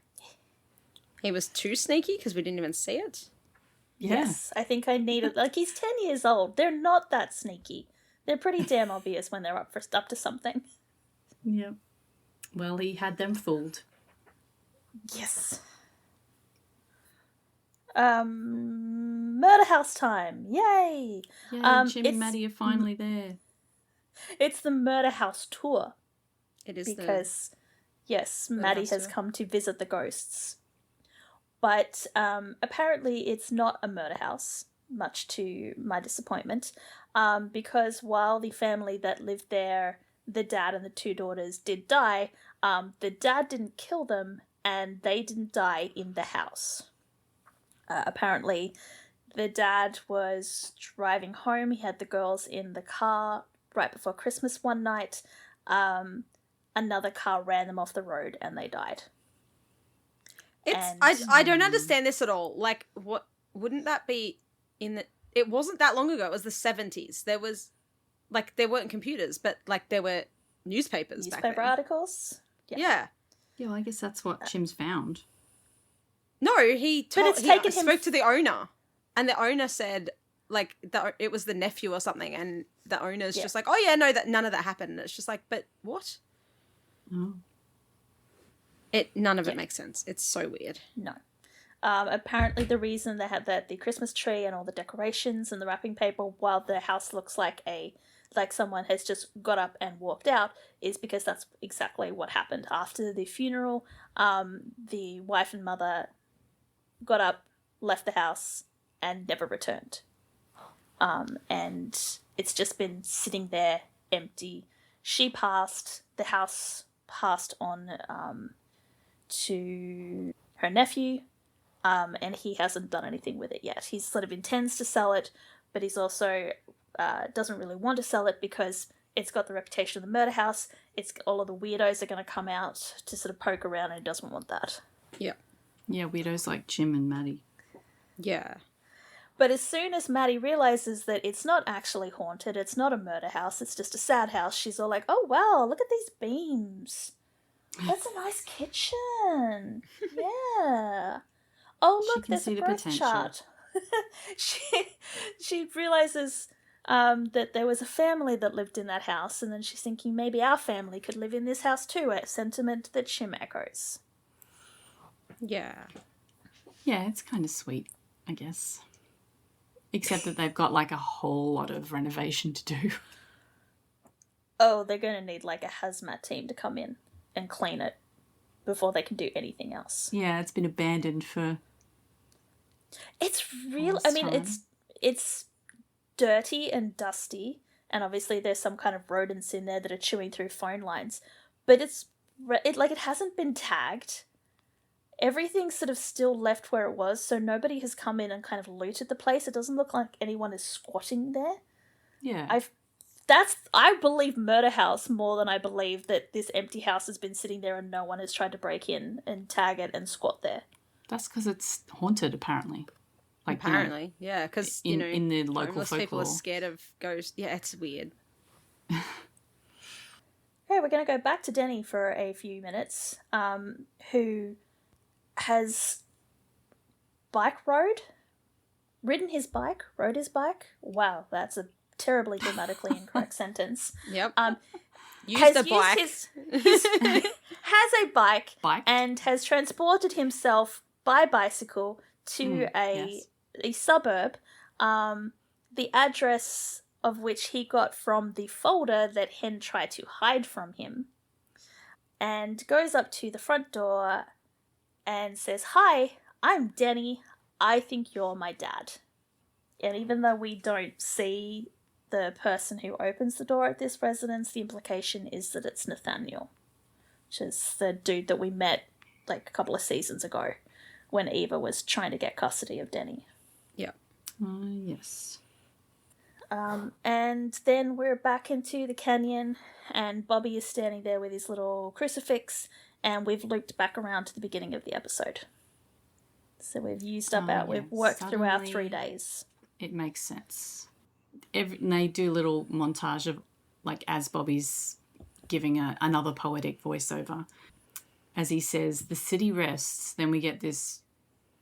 He was too sneaky because we didn't even see it. Yeah. Yes, I think I needed... Like, he's 10 years old. They're not that sneaky. They're pretty damn obvious when they're up to something. Yeah. Well, he had them fooled. Yes. Murder house time. Yay! Yay, Jim and it's- Maddie are finally there. It's the murder house tour. It is Because, yes, Murder Maddie house has tour. come to visit the ghosts. But apparently it's not a murder house, much to my disappointment, because while the family that lived there, the dad and the two daughters, did die, the dad didn't kill them, and they didn't die in the house. Apparently, the dad was driving home. He had the girls in the car right before Christmas one night. Another car ran them off the road and they died. It's And- I don't understand this at all. Like, what wouldn't that be in the? It wasn't that long ago. It was the 70s. There was, like, there weren't computers, but like there were newspapers back Newspaper then. articles. Yeah. Yeah, well, I guess that's what Jim's found. No, he told. it's He taken him- spoke to the owner, and the owner said, like, it was the nephew or something, and the owner's Yeah. just like, oh yeah, no, that none of that happened. And it's just like, but what? Oh. None of it makes sense. It's so weird. No. Apparently the reason they had the Christmas tree and all the decorations and the wrapping paper while the house looks like someone has just got up and walked out is because that's exactly what happened. After the funeral, the wife and mother got up, left the house, and never returned. And it's just been sitting there empty. She passed, the house passed on to her nephew, and he hasn't done anything with it yet. He sort of intends to sell it, but he's also doesn't really want to sell it because it's got the reputation of the murder house. It's all of the weirdos are going to come out to sort of poke around, and he doesn't want that. Yeah. Yeah, weirdos like Jim and Maddie. Yeah. But as soon as Maddie realizes that it's not actually haunted, it's not a murder house, it's just a sad house, she's all like, oh wow, look at these beams. That's a nice kitchen. Yeah. Oh She look, can there's see a the birth potential. chart. she realizes that there was a family that lived in that house, and then she's thinking maybe our family could live in this house too, a sentiment that Chim echoes. Yeah. Yeah, it's kind of sweet, I guess. Except that they've got like a whole lot of renovation to do. Oh, they're going to need like a hazmat team to come in and clean it before they can do anything else. Yeah, it's been abandoned for... It's real. Last I mean, time. it's dirty and dusty, and obviously there's some kind of rodents in there that are chewing through phone lines. But it hasn't been tagged. Everything's sort of still left where it was, so nobody has come in and kind of looted the place. It doesn't look like anyone is squatting there. Yeah. I believe murder house more than I believe that this empty house has been sitting there and no one has tried to break in and tag it and squat there. That's because it's haunted, apparently. Like, Apparently, yeah, because in the local homeless people are folklore. scared of ghosts. Yeah, it's weird. Okay, we're going to go back to Denny for a few minutes, who has rode his bike. Wow, that's a terribly grammatically incorrect sentence. Yep. Has Used a bike. has a bike Bike? and has transported himself by bicycle to a suburb, the address of which he got from the folder that Hen tried to hide from him, and goes up to the front door and says, "Hi, I'm Denny. I think you're my dad." And even though we don't see the person who opens the door at this residence, the implication is that it's Nathaniel, which is the dude that we met like a couple of seasons ago when Eva was trying to get custody of Denny. Yeah. Yes. And then we're back into the canyon, and Bobby is standing there with his little crucifix, and we've looped back around to the beginning of the episode. So we've used up we've worked through our 3 days. It makes sense. They do a little montage of, like, as Bobby's giving another poetic voiceover. As he says, the city rests, then we get this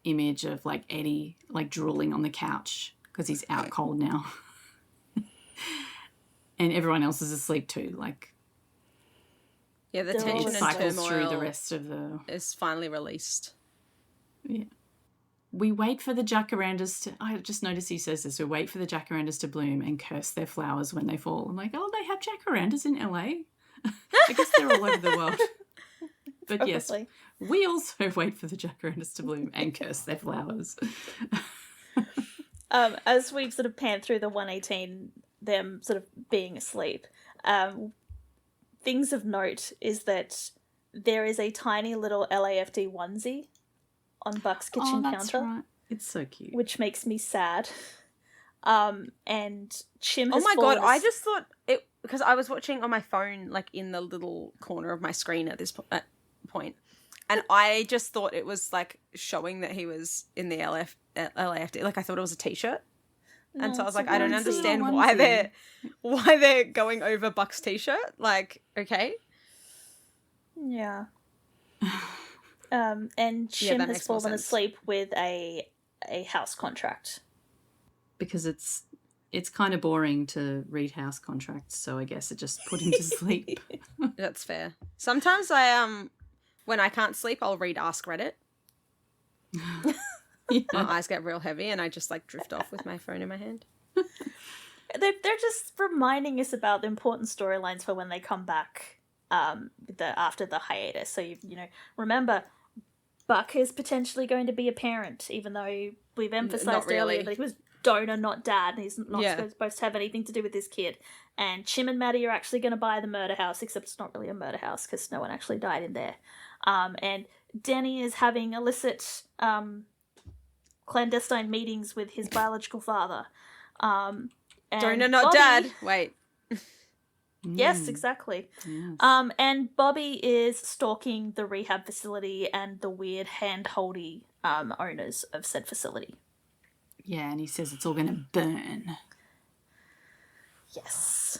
image of, like, Eddie, like, drooling on the couch because he's out cold now. And everyone else is asleep too. Like, Yeah, the They're all tension it and cycles through the turmoil rest of the... is finally released. Yeah. We wait for the jacarandas to... I just noticed he says this. We wait for the jacarandas to bloom and curse their flowers when they fall. I'm like, oh, they have jacarandas in LA? I guess they're all over the world. But yes, Probably. we also wait for the jacarandas to bloom and curse their flowers. As we sort of pan through the 118, them sort of being asleep, things of note is that there is a tiny little LAFD onesie on Buck's kitchen counter, Right. It's so cute. which makes me sad. And Chim Oh has my god, fallen I just thought it because I was watching on my phone, like in the little corner of my screen at this point, and I just thought it was like showing that he was in the LAFD. Like I thought it was a T-shirt, and so I was like, I don't understand why they're going over Buck's T-shirt. Like, okay, Yeah. And Chim that has makes more fallen sense. asleep with a house contract. Because it's kind of boring to read house contracts, so I guess it just put him to sleep. that's fair. Sometimes when I can't sleep, I'll read Ask Reddit. My eyes get real heavy, and I just like drift off with my phone in my hand. They're just reminding us about the important storylines for when they come back after the hiatus. So you remember Buck is potentially going to be a parent, even though we've emphasized really. earlier that he was donor, not dad, and he's not Yeah. supposed to have anything to do with this kid. And Chim and Maddie are actually going to buy the murder house, except it's not really a murder house because no one actually died in there. And Denny is having illicit clandestine meetings with his biological father. And Donor, not Bobby- dad. Wait. Yes, exactly. Yes. And Bobby is stalking the rehab facility and the weird hand-holdy owners of said facility. Yeah, and he says it's all going to burn. Yes.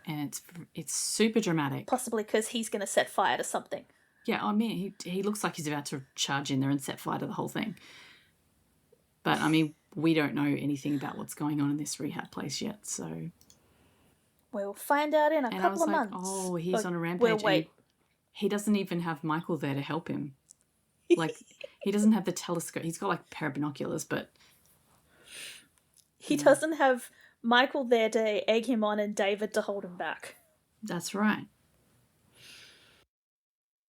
And it's super dramatic. Possibly because he's going to set fire to something. Yeah, I mean, he looks like he's about to charge in there and set fire to the whole thing. But, I mean, we don't know anything about what's going on in this rehab place yet, so... We'll find out in a And I couple was of like, months. oh, he's Or on a rampage. We'll wait. He doesn't even have Michael there to help him. Like, he doesn't have the telescope. He's got, like, a pair of binoculars, but... He doesn't have Michael there to egg him on and David to hold him back. That's right.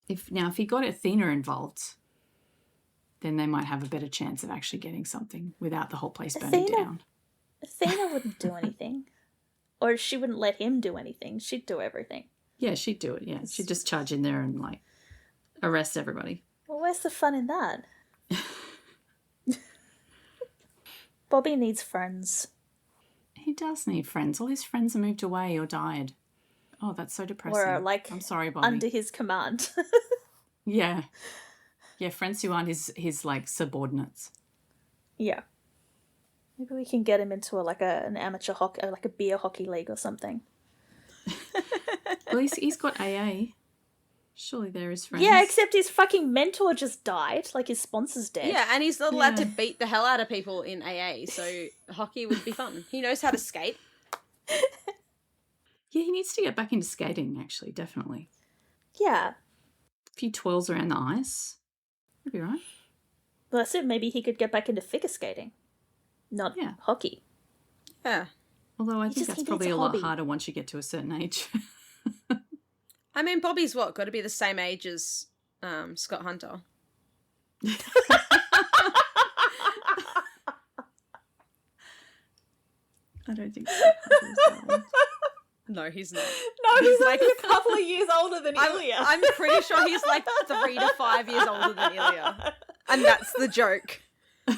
If he got Athena involved, then they might have a better chance of actually getting something without the whole place burning down. Athena wouldn't do anything. Or she wouldn't let him do anything. She'd do everything. Yeah, she'd do it, yeah. She'd just charge in there and, like, arrest everybody. Well, where's the fun in that? Bobby needs friends. He does need friends. All his friends have moved away or died. Oh, that's so depressing. Or, like, I'm sorry, Bobby. under his command. Yeah. Yeah, friends who aren't his like, subordinates. Yeah. Maybe we can get him into an amateur hockey, like a beer hockey league or something. Well, he's got AA. Surely there is friends. Yeah, except his fucking mentor just died. Like, his sponsor's dead. Yeah, and he's not allowed to beat the hell out of people in AA, so hockey would be fun. He knows how to skate. Yeah, he needs to get back into skating, actually, definitely. Yeah. A few twirls around the ice. That'd be right. Well, that's it. Maybe he could get back into figure skating. Not hockey. Yeah. Although I think he that's needs probably a a lot hobby. harder once you get to a certain age. I mean, Bobby's got to be the same age as Scott Hunter. I don't think so. No, he's not. No, he's like a couple of years older than Ilya. I'm pretty sure he's like 3 to 5 years older than Ilya. And that's the joke. Poor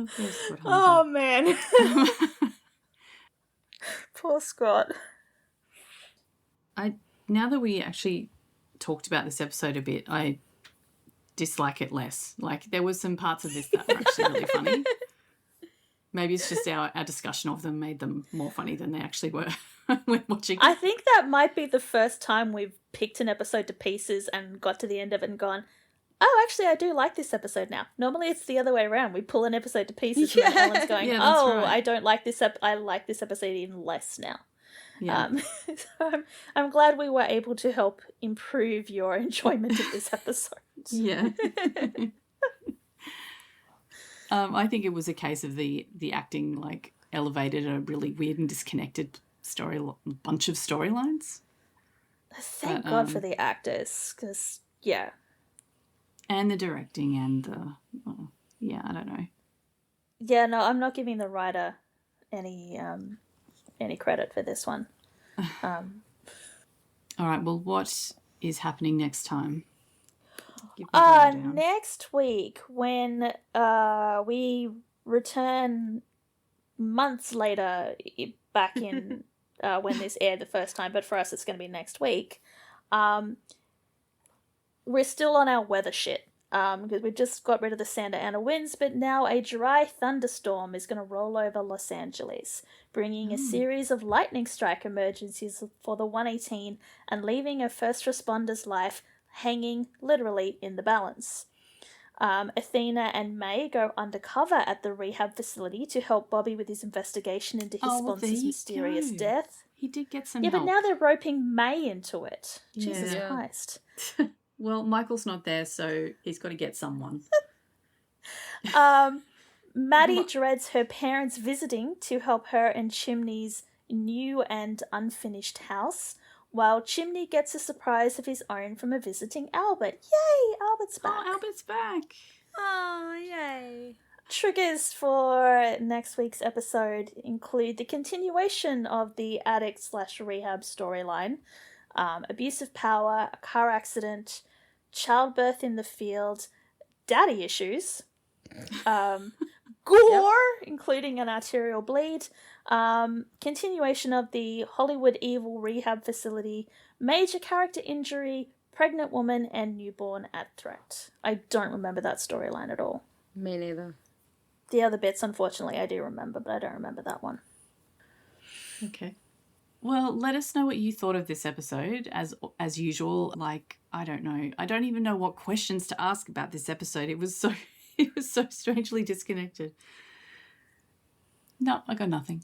Scott Hunter. Oh, man. Poor Scott. Now that we actually talked about this episode a bit, I dislike it less. Like, there was some parts of this that were actually really funny. Maybe it's just our discussion of them made them more funny than they actually were when watching. I think that might be the first time we've picked an episode to pieces and got to the end of it and gone, oh, actually, I do like this episode now. Normally it's the other way around. We pull an episode to pieces and then Ellen's going, Yeah, that's oh, right. I don't like this. I like this episode even less now. Yeah. So I'm glad we were able to help improve your enjoyment of this episode. Yeah. I think it was a case of the acting, like, elevated a really weird and disconnected bunch of storylines. Thank God for the actors, because, yeah. And the directing and I don't know. Yeah, no, I'm not giving the writer any credit for this one. All right, well, what is happening next time? Give me the rundown. Next week, when we return months later, back in when this aired the first time, but for us it's going to be next week, we're still on our weather shit. Because we just got rid of the Santa Ana winds, but now a dry thunderstorm is going to roll over Los Angeles, bringing a series of lightning strike emergencies for the 118 and leaving a first responder's life hanging literally in the balance. Athena and May go undercover at the rehab facility to help Bobby with his investigation into his sponsor's mysterious death. He did get some Yeah, help. but now they're roping May into it. Jesus Yeah. Christ. Well, Michael's not there, so he's got to get someone. Maddie dreads her parents visiting to help her in Chimney's new and unfinished house, while Chimney gets a surprise of his own from a visiting Albert. Yay, Albert's back. Oh, Albert's back. Oh, yay. Triggers for next week's episode include the continuation of the addict/rehab storyline, abuse of power, a car accident, childbirth in the field, daddy issues, gore, including an arterial bleed, continuation of the Hollywood Evil Rehab Facility, major character injury, pregnant woman, and newborn at threat. I don't remember that storyline at all. Me neither. The other bits, unfortunately, I do remember, but I don't remember that one. Okay. Well, let us know what you thought of this episode. As usual, like, I don't know. I don't even know what questions to ask about this episode. It was so strangely disconnected. No, I got nothing.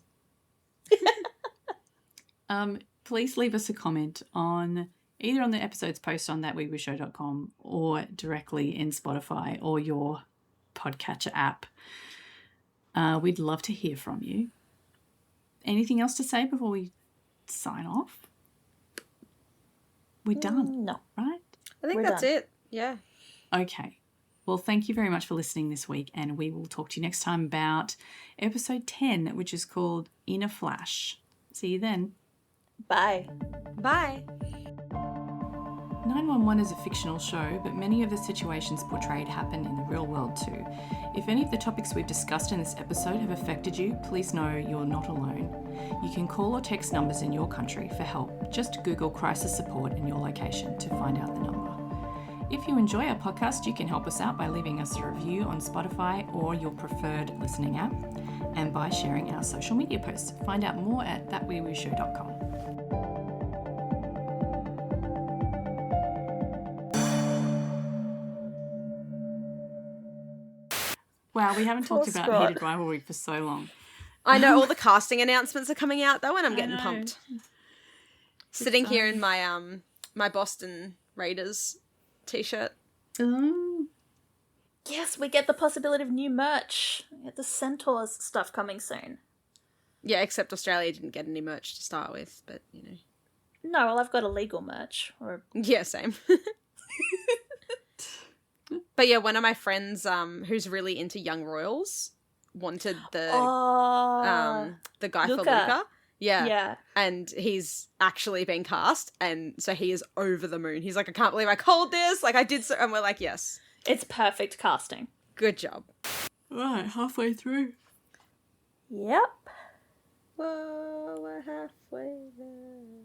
Please leave us a comment on either on the episode's post on thatweebushow.com or directly in Spotify or your podcatcher app. We'd love to hear from you. Anything else to say before we sign off? We're done. No. Right? I think We're that's done. it. Yeah. Okay. Well, thank you very much for listening this week, and we will talk to you next time about episode 10, which is called In a Flash. See you then. Bye. Bye. 911 is a fictional show, but many of the situations portrayed happen in the real world too. If any of the topics we've discussed in this episode have affected you, please know you're not alone. You can call or text numbers in your country for help. Just Google crisis support in your location to find out the number. If you enjoy our podcast, you can help us out by leaving us a review on Spotify or your preferred listening app, and by sharing our social media posts. Find out more at thatweebushow.com. Wow, we haven't talked about Scott. Heated Rivalry for so long. I know all the casting announcements are coming out though, and I'm getting know. pumped. Sitting here in my my Boston Raiders t-shirt. Oh. Yes, we get the possibility of new merch. We get the Centaurs stuff coming soon. Yeah, except Australia didn't get any merch to start with, but you know. No, well, I've got illegal merch. Or Yeah, same. But yeah, one of my friends who's really into Young Royals wanted the guy for Luca. Luca. Yeah. Yeah. And he's actually been cast, and so he is over the moon. He's like, I can't believe I called this. Like, I did so, and we're like, yes. It's perfect casting. Good job. Right, halfway through. Yep. Whoa, we're halfway there.